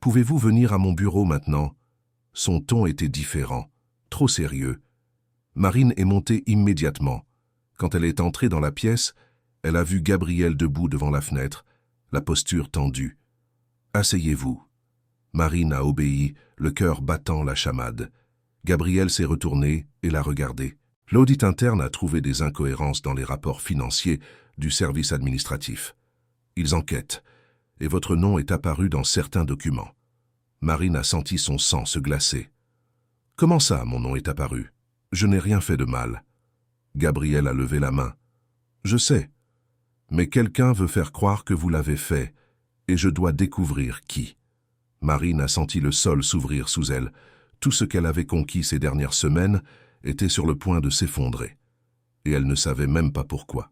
pouvez-vous venir à mon bureau maintenant ?» Son ton était différent, trop sérieux. Marine est montée immédiatement. Quand elle est entrée dans la pièce, elle a vu Gabriel debout devant la fenêtre, la posture tendue. « Asseyez-vous. » Marine a obéi, le cœur battant la chamade. Gabriel s'est retourné et l'a regardé. L'audit interne a trouvé des incohérences dans les rapports financiers du service administratif. Ils enquêtent, et votre nom est apparu dans certains documents. Marine a senti son sang se glacer. « Comment ça, mon nom est apparu? Je n'ai rien fait de mal. » Gabriel a levé la main. « Je sais, mais quelqu'un veut faire croire que vous l'avez fait, et je dois découvrir qui. » Marine a senti le sol s'ouvrir sous elle. Tout ce qu'elle avait conquis ces dernières semaines était sur le point de s'effondrer. Et elle ne savait même pas pourquoi.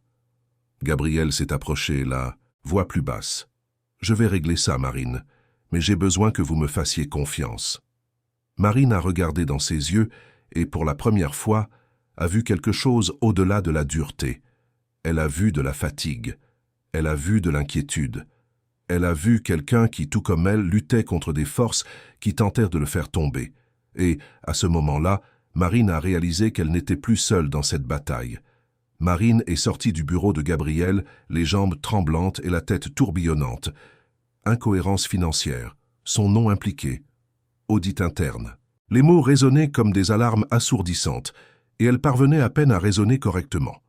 Gabriel s'est approché, la voix plus basse. « Je vais régler ça, Marine, mais j'ai besoin que vous me fassiez confiance. » Marine a regardé dans ses yeux et, pour la première fois, a vu quelque chose au-delà de la dureté. Elle a vu de la fatigue. Elle a vu de l'inquiétude. Elle a vu quelqu'un qui, tout comme elle, luttait contre des forces qui tentèrent de le faire tomber. Et, à ce moment-là, Marine a réalisé qu'elle n'était plus seule dans cette bataille. Marine est sortie du bureau de Gabriel, les jambes tremblantes et la tête tourbillonnante. Incohérence financière, son nom impliqué, audit interne. Les mots résonnaient comme des alarmes assourdissantes, et elle parvenait à peine à raisonner correctement.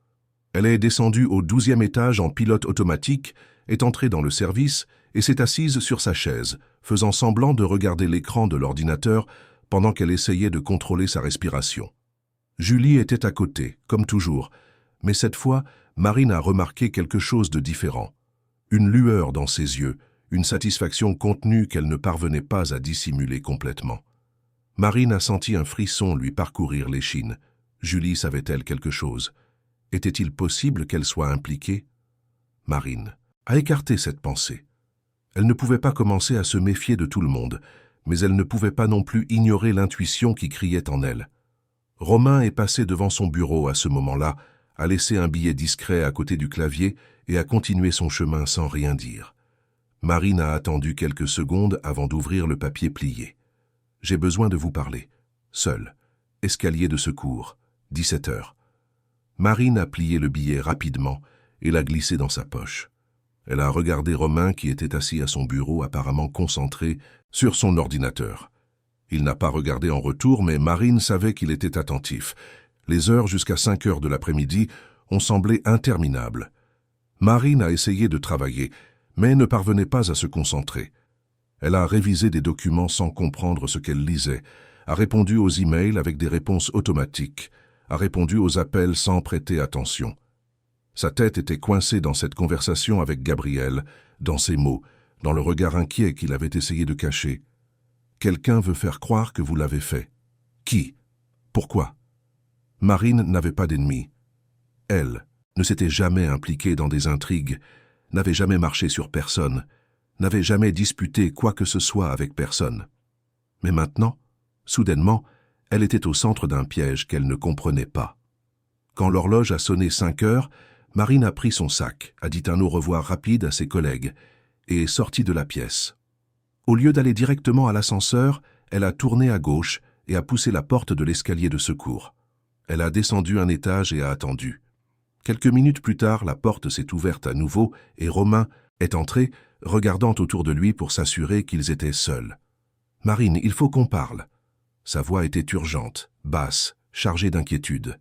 Elle est descendue au 12e étage en pilote automatique, est entrée dans le service et s'est assise sur sa chaise, faisant semblant de regarder l'écran de l'ordinateur pendant qu'elle essayait de contrôler sa respiration. Julie était à côté, comme toujours, mais cette fois, Marine a remarqué quelque chose de différent. Une lueur dans ses yeux, une satisfaction contenue qu'elle ne parvenait pas à dissimuler complètement. Marine a senti un frisson lui parcourir l'échine. Julie savait-elle quelque chose? Était-il possible qu'elle soit impliquée? Marine a écarté cette pensée. Elle ne pouvait pas commencer à se méfier de tout le monde, mais elle ne pouvait pas non plus ignorer l'intuition qui criait en elle. Romain est passé devant son bureau à ce moment-là, a laissé un billet discret à côté du clavier et a continué son chemin sans rien dire. Marine a attendu quelques secondes avant d'ouvrir le papier plié. « J'ai besoin de vous parler. Seul. Escalier de secours. 17 heures. » Marine a plié le billet rapidement et l'a glissé dans sa poche. Elle a regardé Romain qui était assis à son bureau apparemment concentré sur son ordinateur. Il n'a pas regardé en retour, mais Marine savait qu'il était attentif. Les heures jusqu'à 5 heures de l'après-midi ont semblé interminables. Marine a essayé de travailler, mais ne parvenait pas à se concentrer. Elle a révisé des documents sans comprendre ce qu'elle lisait, a répondu aux emails avec des réponses automatiques, a répondu aux appels sans prêter attention. Sa tête était coincée dans cette conversation avec Gabriel, dans ses mots, dans le regard inquiet qu'il avait essayé de cacher. Quelqu'un veut faire croire que vous l'avez fait. Qui? Pourquoi? Marine n'avait pas d'ennemis. Elle ne s'était jamais impliquée dans des intrigues, n'avait jamais marché sur personne, n'avait jamais disputé quoi que ce soit avec personne. Mais maintenant, soudainement, elle était au centre d'un piège qu'elle ne comprenait pas. Quand l'horloge a sonné 5 heures, Marine a pris son sac, a dit un au revoir rapide à ses collègues et est sortie de la pièce. Au lieu d'aller directement à l'ascenseur, elle a tourné à gauche et a poussé la porte de l'escalier de secours. Elle a descendu un étage et a attendu. Quelques minutes plus tard, la porte s'est ouverte à nouveau et Romain est entré, regardant autour de lui pour s'assurer qu'ils étaient seuls. « Marine, il faut qu'on parle. » Sa voix était urgente, basse, chargée d'inquiétude.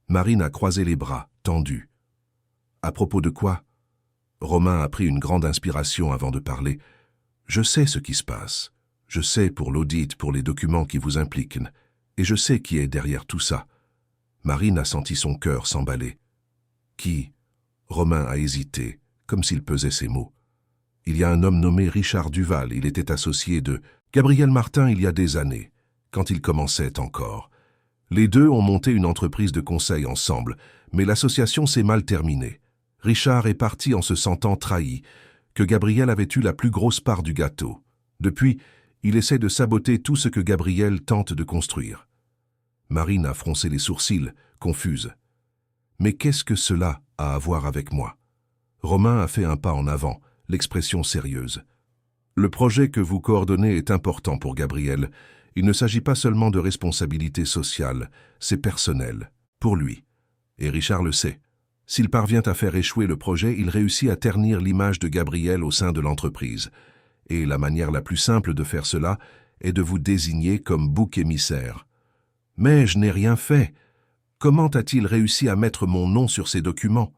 Marine a croisé les bras, tendu. « À propos de quoi ?» Romain a pris une grande inspiration avant de parler. « Je sais ce qui se passe. Je sais pour l'audit, pour les documents qui vous impliquent. Et je sais qui est derrière tout ça. » Marine a senti son cœur s'emballer. « Qui ?» Romain a hésité, comme s'il pesait ses mots. « Il y a un homme nommé Richard Duval. Il était associé de Gabriel Martin il y a des années, quand il commençait encore. Les deux ont monté une entreprise de conseil ensemble, mais l'association s'est mal terminée. Richard est parti en se sentant trahi, que Gabriel avait eu la plus grosse part du gâteau. Depuis, il essaie de saboter tout ce que Gabriel tente de construire. » Marine a froncé les sourcils, confuse. « Mais qu'est-ce que cela a à voir avec moi ?» Romain a fait un pas en avant, l'expression sérieuse. « Le projet que vous coordonnez est important pour Gabriel. Il ne s'agit pas seulement de responsabilité sociale, c'est personnel, pour lui. Et Richard le sait. S'il parvient à faire échouer le projet, il réussit à ternir l'image de Gabriel au sein de l'entreprise. Et la manière la plus simple de faire cela est de vous désigner comme bouc émissaire. Mais je n'ai rien fait. Comment a-t-il réussi à mettre mon nom sur ces documents ?»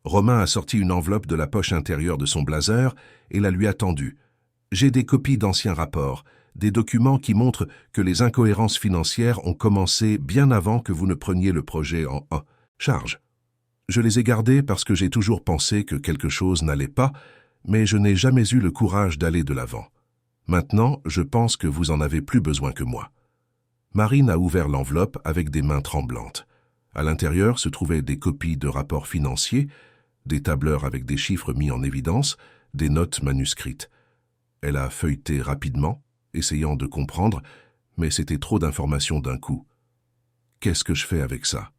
Romain a sorti une enveloppe de la poche intérieure de son blazer et la lui a tendue. « J'ai des copies d'anciens rapports, des documents qui montrent que les incohérences financières ont commencé bien avant que vous ne preniez le projet en charge. Je les ai gardés parce que j'ai toujours pensé que quelque chose n'allait pas, mais je n'ai jamais eu le courage d'aller de l'avant. Maintenant, je pense que vous en avez plus besoin que moi. » Marine a ouvert l'enveloppe avec des mains tremblantes. À l'intérieur se trouvaient des copies de rapports financiers, des tableurs avec des chiffres mis en évidence, des notes manuscrites. Elle a feuilleté rapidement, essayant de comprendre, mais c'était trop d'informations d'un coup. Qu'est-ce que je fais avec ça?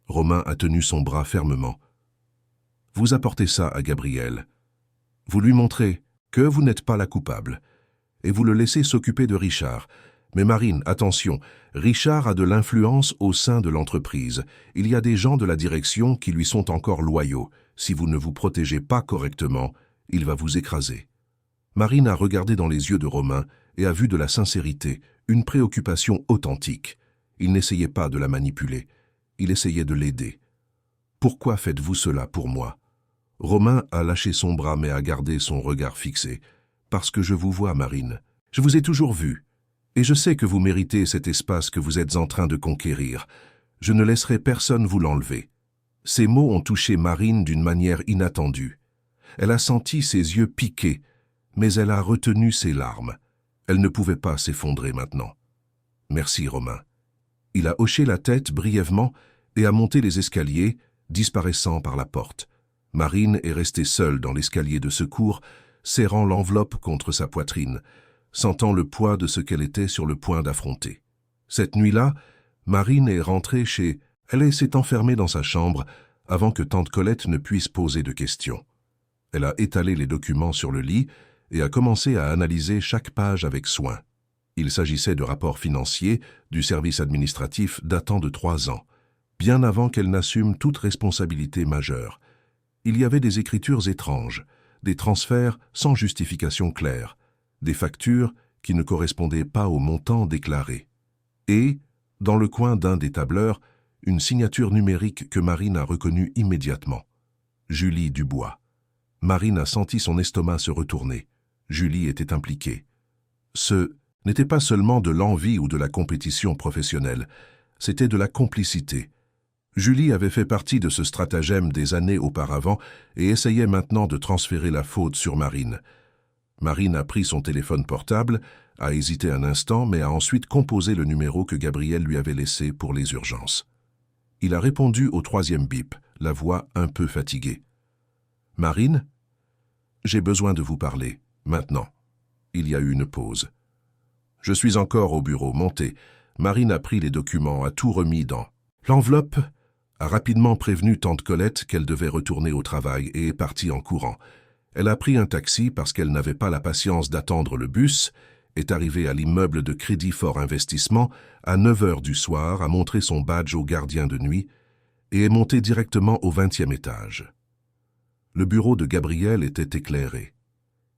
Romain a tenu son bras fermement. Vous apportez ça à Gabriel. Vous lui montrez que vous n'êtes pas la coupable. Et vous le laissez s'occuper de Richard. Mais Marine, attention, Richard a de l'influence au sein de l'entreprise. Il y a des gens de la direction qui lui sont encore loyaux. Si vous ne vous protégez pas correctement, il va vous écraser. Marine a regardé dans les yeux de Romain et a vu de la sincérité, une préoccupation authentique. Il n'essayait pas de la manipuler. Il essayait de l'aider. « Pourquoi faites-vous cela pour moi ?» Romain a lâché son bras mais a gardé son regard fixé. « Parce que je vous vois, Marine. Je vous ai toujours vu. Et je sais que vous méritez cet espace que vous êtes en train de conquérir. Je ne laisserai personne vous l'enlever. » Ces mots ont touché Marine d'une manière inattendue. Elle a senti ses yeux piquer, mais elle a retenu ses larmes. Elle ne pouvait pas s'effondrer maintenant. « Merci, Romain. » Il a hoché la tête brièvement et a monté les escaliers, disparaissant par la porte. Marine est restée seule dans l'escalier de secours, serrant l'enveloppe contre sa poitrine, sentant le poids de ce qu'elle était sur le point d'affronter. Cette nuit-là, Marine est rentrée chez... Elle s'est enfermée dans sa chambre avant que tante Colette ne puisse poser de questions. Elle a étalé les documents sur le lit et a commencé à analyser chaque page avec soin. Il s'agissait de rapports financiers du service administratif datant de 3 ans, bien avant qu'elle n'assume toute responsabilité majeure. Il y avait des écritures étranges, des transferts sans justification claire, des factures qui ne correspondaient pas au montant déclaré. Et, dans le coin d'un des tableurs, une signature numérique que Marine a reconnue immédiatement. Julie Dubois. Marine a senti son estomac se retourner. Julie était impliquée. Ce n'était pas seulement de l'envie ou de la compétition professionnelle, c'était de la complicité. Julie avait fait partie de ce stratagème des années auparavant et essayait maintenant de transférer la faute sur Marine. Marine a pris son téléphone portable, a hésité un instant, mais a ensuite composé le numéro que Gabriel lui avait laissé pour les urgences. Il a répondu au 3e bip, la voix un peu fatiguée. « Marine, j'ai besoin de vous parler, maintenant. » Il y a eu une pause. « Je suis encore au bureau, montez. » Marine a pris les documents, a tout remis dans l'enveloppe, a rapidement prévenu tante Colette qu'elle devait retourner au travail et est partie en courant. Elle a pris un taxi parce qu'elle n'avait pas la patience d'attendre le bus, est arrivée à l'immeuble de Crédit Fort Investissement à 9 heures du soir, a montré son badge au gardien de nuit et est montée directement au 20e étage. Le bureau de Gabriel était éclairé.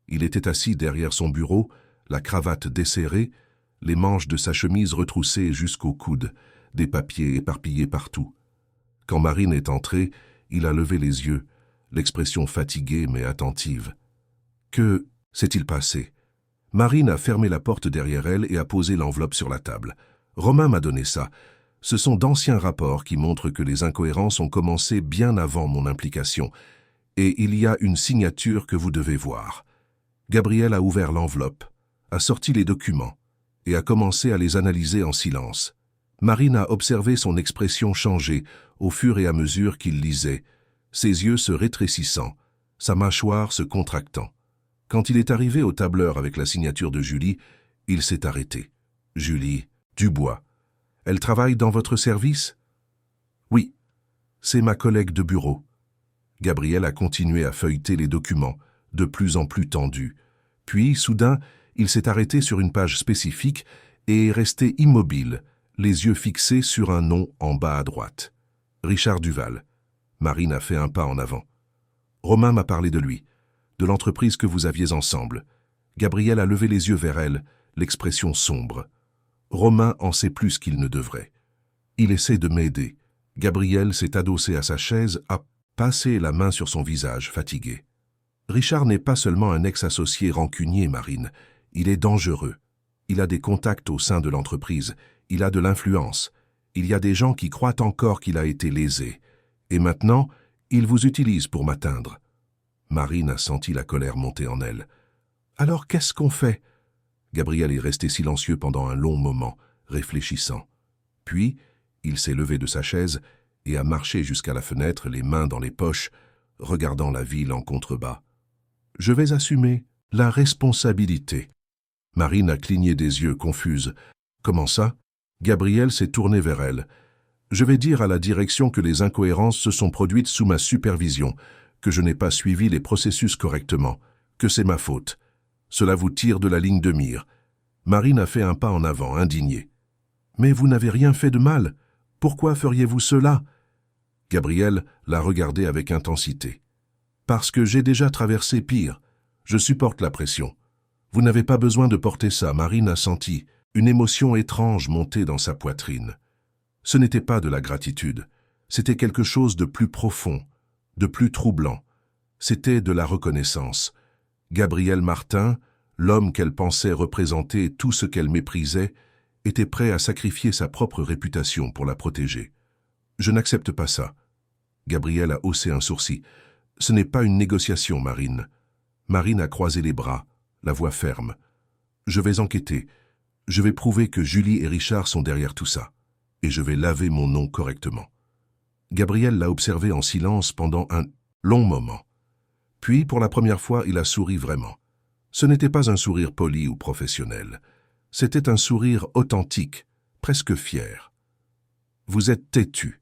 Il était assis derrière son bureau, la cravate desserrée, les manches de sa chemise retroussées jusqu'au coude, des papiers éparpillés partout. Quand Marine est entrée, il a levé les yeux, l'expression fatiguée mais attentive. Que s'est-il passé? Marine a fermé la porte derrière elle et a posé l'enveloppe sur la table. Romain m'a donné ça. Ce sont d'anciens rapports qui montrent que les incohérences ont commencé bien avant mon implication. Et il y a une signature que vous devez voir. Gabriel a ouvert l'enveloppe, a sorti les documents et a commencé à les analyser en silence. Marine a observé son expression changer au fur et à mesure qu'il lisait, ses yeux se rétrécissant, sa mâchoire se contractant. Quand il est arrivé au tableur avec la signature de Julie, il s'est arrêté. « Julie Dubois. Elle travaille dans votre service ?»« Oui, c'est ma collègue de bureau. » Gabriel a continué à feuilleter les documents, de plus en plus tendus. Puis, soudain, il s'est arrêté sur une page spécifique et est resté immobile, les yeux fixés sur un nom en bas à droite. Richard Duval. Marine a fait un pas en avant. Romain m'a parlé de lui, de l'entreprise que vous aviez ensemble. Gabriel a levé les yeux vers elle, l'expression sombre. Romain en sait plus qu'il ne devrait. Il essaie de m'aider. Gabriel s'est adossé à sa chaise, a passé la main sur son visage, fatigué. Richard n'est pas seulement un ex-associé rancunier, Marine. Il est dangereux. Il a des contacts au sein de l'entreprise. Il a de l'influence. Il y a des gens qui croient encore qu'il a été lésé. Et maintenant, il vous utilise pour m'atteindre. Marine a senti la colère monter en elle. « Alors qu'est-ce qu'on fait ?» Gabriel est resté silencieux pendant un long moment, réfléchissant. Puis, il s'est levé de sa chaise et a marché jusqu'à la fenêtre, les mains dans les poches, regardant la ville en contrebas. « Je vais assumer la responsabilité. » Marine a cligné des yeux, confuse. « Comment ça ?» Gabriel s'est tourné vers elle. « Je vais dire à la direction que les incohérences se sont produites sous ma supervision, que je n'ai pas suivi les processus correctement, que c'est ma faute. Cela vous tire de la ligne de mire. » Marine a fait un pas en avant, indignée. « Mais vous n'avez rien fait de mal. Pourquoi feriez-vous cela ?» Gabriel l'a regardé avec intensité. « Parce que j'ai déjà traversé pire. Je supporte la pression. Vous n'avez pas besoin de porter ça. » Marine a senti une émotion étrange monter dans sa poitrine. Ce n'était pas de la gratitude. C'était quelque chose de plus profond, de plus troublant. C'était de la reconnaissance. Gabriel Martin, l'homme qu'elle pensait représenter tout ce qu'elle méprisait, était prêt à sacrifier sa propre réputation pour la protéger. « Je n'accepte pas ça. » Gabriel a haussé un sourcil. « Ce n'est pas une négociation, Marine. » Marine a croisé les bras, la voix ferme. « Je vais enquêter. Je vais prouver que Julie et Richard sont derrière tout ça. Et je vais laver mon nom correctement. » Gabriel l'a observé en silence pendant un long moment. Puis, pour la première fois, il a souri vraiment. Ce n'était pas un sourire poli ou professionnel. C'était un sourire authentique, presque fier. « Vous êtes têtu. »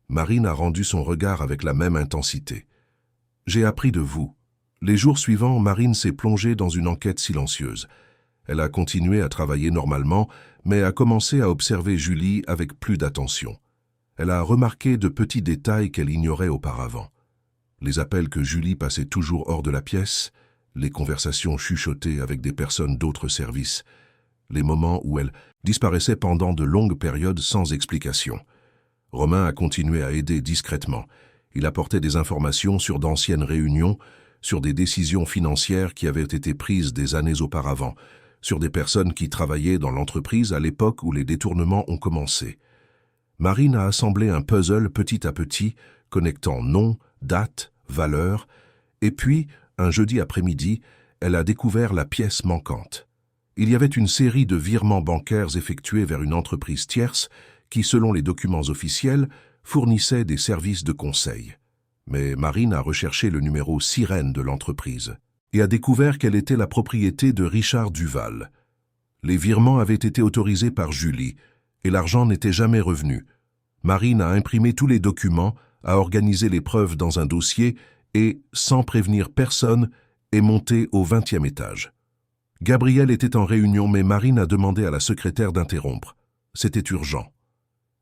Marine a rendu son regard avec la même intensité. « J'ai appris de vous. » Les jours suivants, Marine s'est plongée dans une enquête silencieuse. Elle a continué à travailler normalement, mais a commencé à observer Julie avec plus d'attention. Elle a remarqué de petits détails qu'elle ignorait auparavant. Les appels que Julie passait toujours hors de la pièce, les conversations chuchotées avec des personnes d'autres services, les moments où elle disparaissait pendant de longues périodes sans explication. Romain a continué à aider discrètement. Il apportait des informations sur d'anciennes réunions, sur des décisions financières qui avaient été prises des années auparavant, sur des personnes qui travaillaient dans l'entreprise à l'époque où les détournements ont commencé. Marine a assemblé un puzzle petit à petit, connectant nom, date, valeur, et puis, un jeudi après-midi, elle a découvert la pièce manquante. Il y avait une série de virements bancaires effectués vers une entreprise tierce qui, selon les documents officiels, fournissait des services de conseil. Mais Marine a recherché le numéro sirène de l'entreprise et a découvert qu'elle était la propriété de Richard Duval. Les virements avaient été autorisés par Julie et l'argent n'était jamais revenu. Marine a imprimé tous les documents, a organisé les preuves dans un dossier et, sans prévenir personne, est montée au 20e étage. Gabriel était en réunion, mais Marine a demandé à la secrétaire d'interrompre. C'était urgent.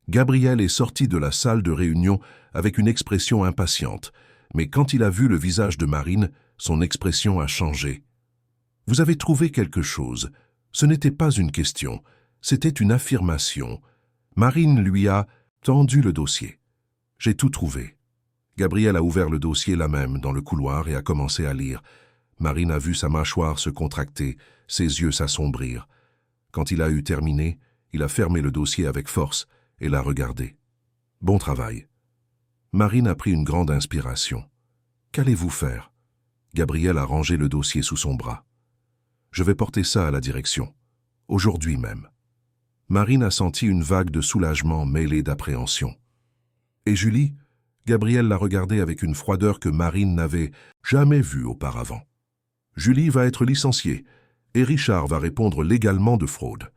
Gabriel est sorti de la salle de réunion avec une expression impatiente, mais quand il a vu le visage de Marine, son expression a changé. « Vous avez trouvé quelque chose. Ce n'était pas une question, c'était une affirmation. » Marine lui a tendu le dossier. « J'ai tout trouvé. » Gabriel a ouvert le dossier là même, dans le couloir, et a commencé à lire. Marine a vu sa mâchoire se contracter, ses yeux s'assombrir. Quand il a eu terminé, il a fermé le dossier avec force et l'a regardé. « Bon travail. » Marine a pris une grande inspiration. « Qu'allez-vous faire ?» Gabriel a rangé le dossier sous son bras. « Je vais porter ça à la direction. Aujourd'hui même. » Marine a senti une vague de soulagement mêlée d'appréhension. « Et Julie ?» Gabriel l'a regardée avec une froideur que Marine n'avait jamais vue auparavant. « Julie va être licenciée et Richard va répondre légalement de fraude. »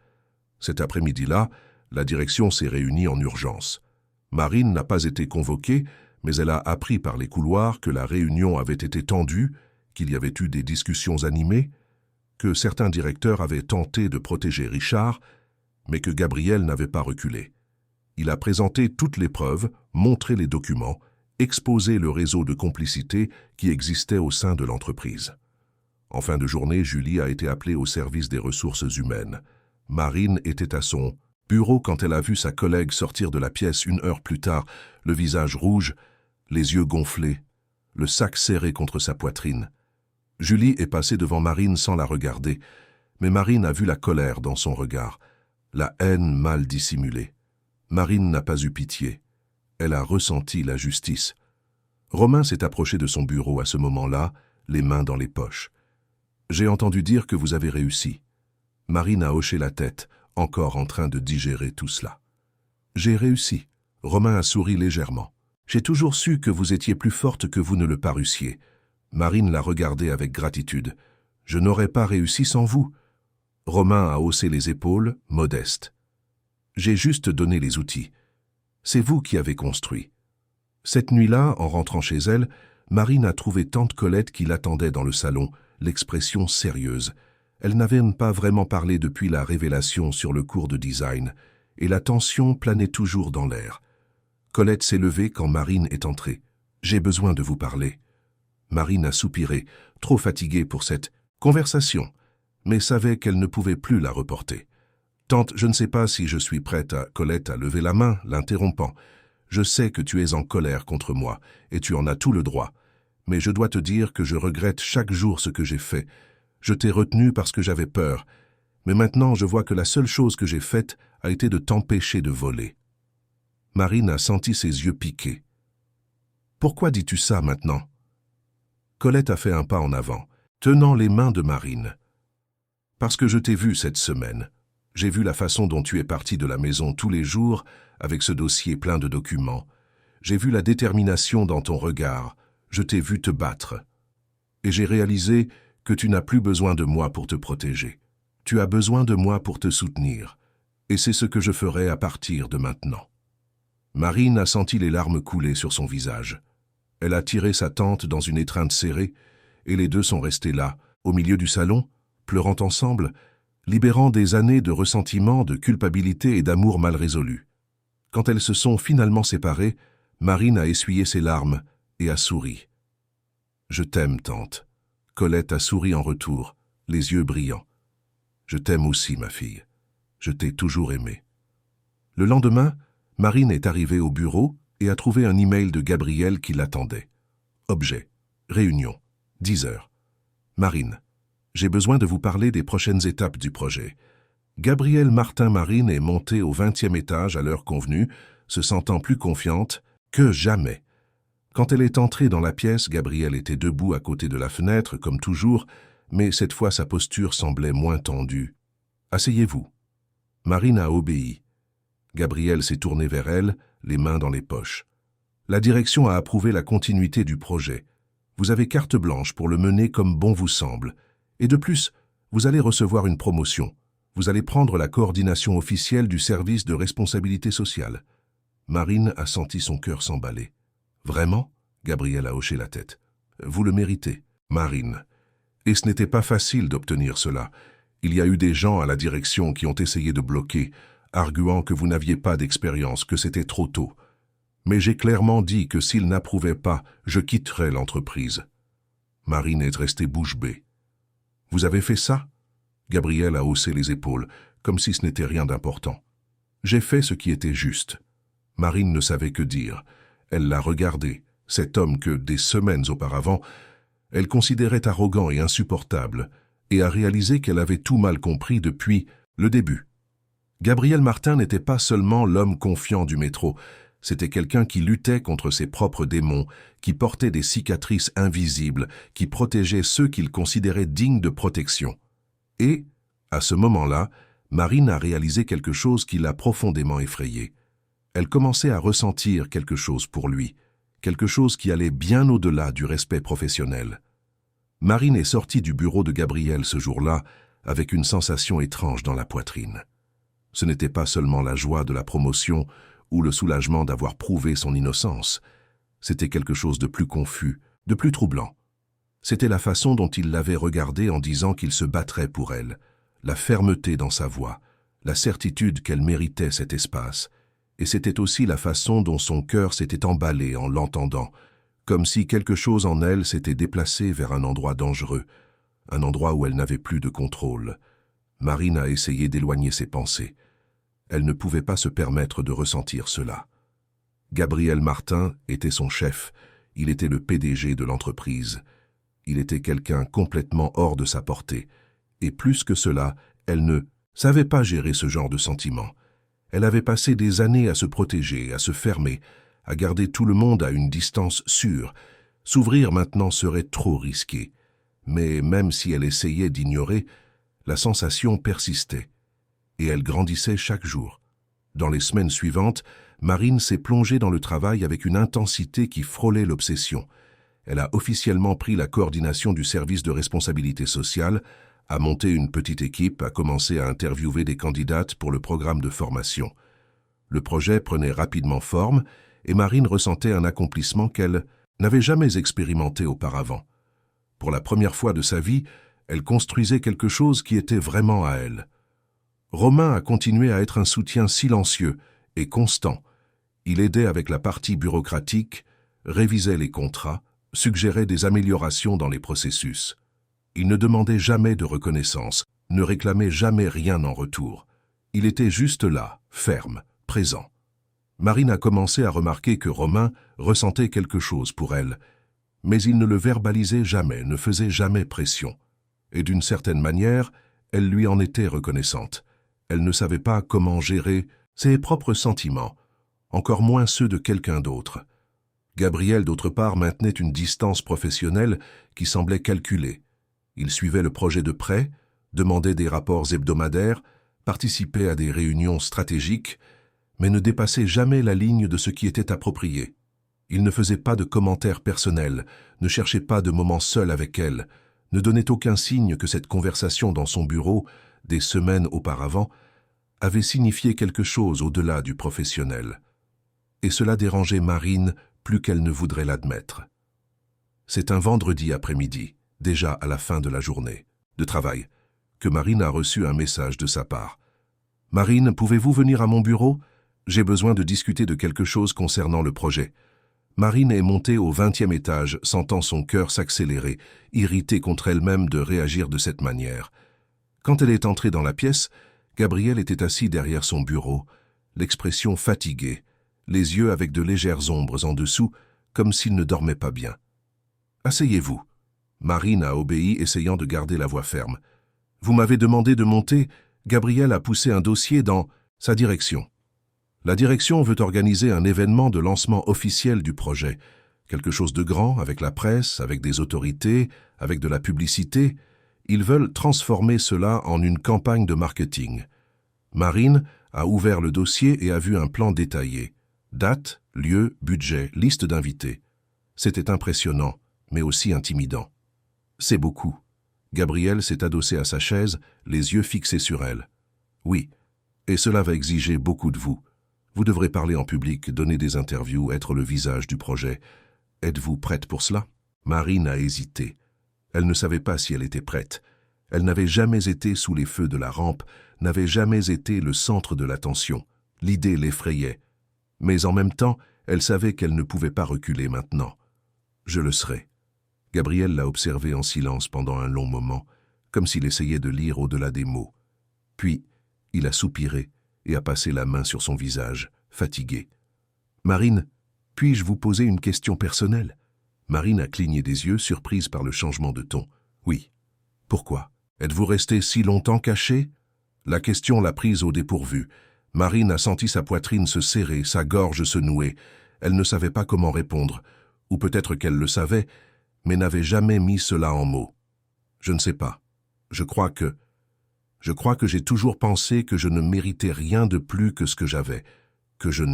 Cet après-midi-là, la direction s'est réunie en urgence. Marine n'a pas été convoquée, mais elle a appris par les couloirs que la réunion avait été tendue, qu'il y avait eu des discussions animées, que certains directeurs avaient tenté de protéger Richard, mais que Gabriel n'avait pas reculé. Il a présenté toutes les preuves, montré les documents, exposé le réseau de complicité qui existait au sein de l'entreprise. En fin de journée, Julie a été appelée au service des ressources humaines. Marine était à son bureau quand elle a vu sa collègue sortir de la pièce 1 heure plus tard, le visage rouge, les yeux gonflés, le sac serré contre sa poitrine. Julie est passée devant Marine sans la regarder, mais Marine a vu la colère dans son regard, la haine mal dissimulée. Marine n'a pas eu pitié. Elle a ressenti la justice. Romain s'est approché de son bureau à ce moment-là, les mains dans les poches. « J'ai entendu dire que vous avez réussi. » Marine a hoché la tête, encore en train de digérer tout cela. J'ai réussi. Romain a souri légèrement. J'ai toujours su que vous étiez plus forte que vous ne le parussiez. Marine l'a regardé avec gratitude. Je n'aurais pas réussi sans vous. Romain a haussé les épaules, modeste. J'ai juste donné les outils. C'est vous qui avez construit. Cette nuit-là, en rentrant chez elle, Marine a trouvé tante Colette qui l'attendait dans le salon, l'expression sérieuse. Elle n'avait pas vraiment parlé depuis la révélation sur le cours de design, et la tension planait toujours dans l'air. Colette s'est levée quand Marine est entrée. « J'ai besoin de vous parler. » Marine a soupiré, trop fatiguée pour cette conversation, mais savait qu'elle ne pouvait plus la reporter. « Tante, je ne sais pas si je suis prête à... » Colette a levé la main, l'interrompant. « Je sais que tu es en colère contre moi, et tu en as tout le droit. Mais je dois te dire que je regrette chaque jour ce que j'ai fait. Je t'ai retenu parce que j'avais peur. Mais maintenant, je vois que la seule chose que j'ai faite a été de t'empêcher de voler. » Marine a senti ses yeux piquer. « Pourquoi dis-tu ça maintenant ?» Colette a fait un pas en avant, tenant les mains de Marine. « Parce que je t'ai vu cette semaine. J'ai vu la façon dont tu es partie de la maison tous les jours, avec ce dossier plein de documents. J'ai vu la détermination dans ton regard. Je t'ai vu te battre. Et j'ai réalisé que tu n'as plus besoin de moi pour te protéger. Tu as besoin de moi pour te soutenir. Et c'est ce que je ferai à partir de maintenant. » Marine a senti les larmes couler sur son visage. Elle a tiré sa tante dans une étreinte serrée, et les deux sont restés là, au milieu du salon, pleurant ensemble, libérant des années de ressentiment, de culpabilité et d'amour mal résolu. Quand elles se sont finalement séparées, Marine a essuyé ses larmes et a souri. « Je t'aime, tante. » Colette a souri en retour, les yeux brillants. « Je t'aime aussi, ma fille. Je t'ai toujours aimée. » Le lendemain, Marine est arrivée au bureau et a trouvé un email de Gabriel qui l'attendait. Objet. Réunion. 10 heures. Marine. J'ai besoin de vous parler des prochaines étapes du projet. Gabriel Martin-Marine est montée au 20e étage à l'heure convenue, se sentant plus confiante que jamais. Quand elle est entrée dans la pièce, Gabriel était debout à côté de la fenêtre, comme toujours, mais cette fois sa posture semblait moins tendue. « Asseyez-vous. » Marine a obéi. Gabriel s'est tourné vers elle, les mains dans les poches. La direction a approuvé la continuité du projet. Vous avez carte blanche pour le mener comme bon vous semble. Et de plus, vous allez recevoir une promotion. Vous allez prendre la coordination officielle du service de responsabilité sociale. Marine a senti son cœur s'emballer. Vraiment ? Gabriel a hoché la tête. Vous le méritez, Marine. Et ce n'était pas facile d'obtenir cela. Il y a eu des gens à la direction qui ont essayé de bloquer, arguant que vous n'aviez pas d'expérience, que c'était trop tôt. Mais j'ai clairement dit que s'ils n'approuvaient pas, je quitterais l'entreprise. Marine est restée bouche bée. « Vous avez fait ça ?» Gabriel a haussé les épaules, comme si ce n'était rien d'important. « J'ai fait ce qui était juste. » Marine ne savait que dire. Elle l'a regardé, cet homme que, des semaines auparavant, elle considérait arrogant et insupportable, et a réalisé qu'elle avait tout mal compris depuis le début. Gabriel Martin n'était pas seulement l'homme confiant du métro, c'était quelqu'un qui luttait contre ses propres démons, qui portait des cicatrices invisibles, qui protégeait ceux qu'il considérait dignes de protection. Et, à ce moment-là, Marine a réalisé quelque chose qui l'a profondément effrayée. Elle commençait à ressentir quelque chose pour lui, quelque chose qui allait bien au-delà du respect professionnel. Marine est sortie du bureau de Gabriel ce jour-là avec une sensation étrange dans la poitrine. Ce n'était pas seulement la joie de la promotion ou le soulagement d'avoir prouvé son innocence. C'était quelque chose de plus confus, de plus troublant. C'était la façon dont il l'avait regardée en disant qu'il se battrait pour elle, la fermeté dans sa voix, la certitude qu'elle méritait cet espace. Et c'était aussi la façon dont son cœur s'était emballé en l'entendant, comme si quelque chose en elle s'était déplacé vers un endroit dangereux, un endroit où elle n'avait plus de contrôle. Marine a essayé d'éloigner ses pensées. Elle ne pouvait pas se permettre de ressentir cela. Gabriel Martin était son chef, il était le PDG de l'entreprise. Il était quelqu'un complètement hors de sa portée. Et plus que cela, elle ne savait pas gérer ce genre de sentiments. Elle avait passé des années à se protéger, à se fermer, à garder tout le monde à une distance sûre. S'ouvrir maintenant serait trop risqué. Mais même si elle essayait d'ignorer, la sensation persistait. et elle grandissait chaque jour. Dans les semaines suivantes, Marine s'est plongée dans le travail avec une intensité qui frôlait l'obsession. Elle a officiellement pris la coordination du service de responsabilité sociale, a monté une petite équipe, a commencé à interviewer des candidates pour le programme de formation. Le projet prenait rapidement forme et Marine ressentait un accomplissement qu'elle n'avait jamais expérimenté auparavant. Pour la première fois de sa vie, elle construisait quelque chose qui était vraiment à elle. Romain a continué à être un soutien silencieux et constant. Il aidait avec la partie bureaucratique, révisait les contrats, suggérait des améliorations dans les processus. Il ne demandait jamais de reconnaissance, ne réclamait jamais rien en retour. Il était juste là, ferme, présent. Marine a commencé à remarquer que Romain ressentait quelque chose pour elle, mais il ne le verbalisait jamais, ne faisait jamais pression. Et d'une certaine manière, elle lui en était reconnaissante. Elle ne savait pas comment gérer ses propres sentiments, encore moins ceux de quelqu'un d'autre. Gabriel, d'autre part, maintenait une distance professionnelle qui semblait calculée. Il suivait le projet de près, demandait des rapports hebdomadaires, participait à des réunions stratégiques, mais ne dépassait jamais la ligne de ce qui était approprié. Il ne faisait pas de commentaires personnels, ne cherchait pas de moments seuls avec elle, ne donnait aucun signe que cette conversation dans son bureau, des semaines auparavant, avait signifié quelque chose au-delà du professionnel. Et cela dérangeait Marine plus qu'elle ne voudrait l'admettre. C'est un vendredi après-midi, déjà à la fin de la journée de travail, que Marine a reçu un message de sa part. « Marine, pouvez-vous venir à mon bureau ? J'ai besoin de discuter de quelque chose concernant le projet. » Marine est montée au 20e étage, sentant son cœur s'accélérer, irritée contre elle-même de réagir de cette manière. Quand elle est entrée dans la pièce, Gabriel était assis derrière son bureau, l'expression fatiguée, les yeux avec de légères ombres en dessous, comme s'il ne dormait pas bien. « Asseyez-vous. » Marine a obéi, essayant de garder la voix ferme. « Vous m'avez demandé de monter. » Gabriel a poussé un dossier dans sa direction. La direction veut organiser un événement de lancement officiel du projet. Quelque chose de grand, avec la presse, avec des autorités, avec de la publicité. Ils veulent transformer cela en une campagne de marketing. Marine a ouvert le dossier et a vu un plan détaillé. Date, lieu, budget, liste d'invités. C'était impressionnant, mais aussi intimidant. C'est beaucoup. Gabriel s'est adossé à sa chaise, les yeux fixés sur elle. Oui, et cela va exiger beaucoup de vous. Vous devrez parler en public, donner des interviews, être le visage du projet. Êtes-vous prête pour cela? Marine a hésité. Elle ne savait pas si elle était prête. Elle n'avait jamais été sous les feux de la rampe, n'avait jamais été le centre de l'attention. L'idée l'effrayait. Mais en même temps, elle savait qu'elle ne pouvait pas reculer maintenant. Je le serai. Gabriel l'a observé en silence pendant un long moment, comme s'il essayait de lire au-delà des mots. Puis, il a soupiré et a passé la main sur son visage, fatigué. « Marine, puis-je vous poser une question personnelle ?» Marine a cligné des yeux, surprise par le changement de ton. « Oui. »« Pourquoi? Êtes-vous restée si longtemps cachée ?» La question l'a prise au dépourvu. Marine a senti sa poitrine se serrer, sa gorge se nouer. Elle ne savait pas comment répondre, ou peut-être qu'elle le savait, mais n'avait jamais mis cela en mots. « Je ne sais pas. Je crois que j'ai toujours pensé que je ne méritais rien de plus que ce que j'avais, que je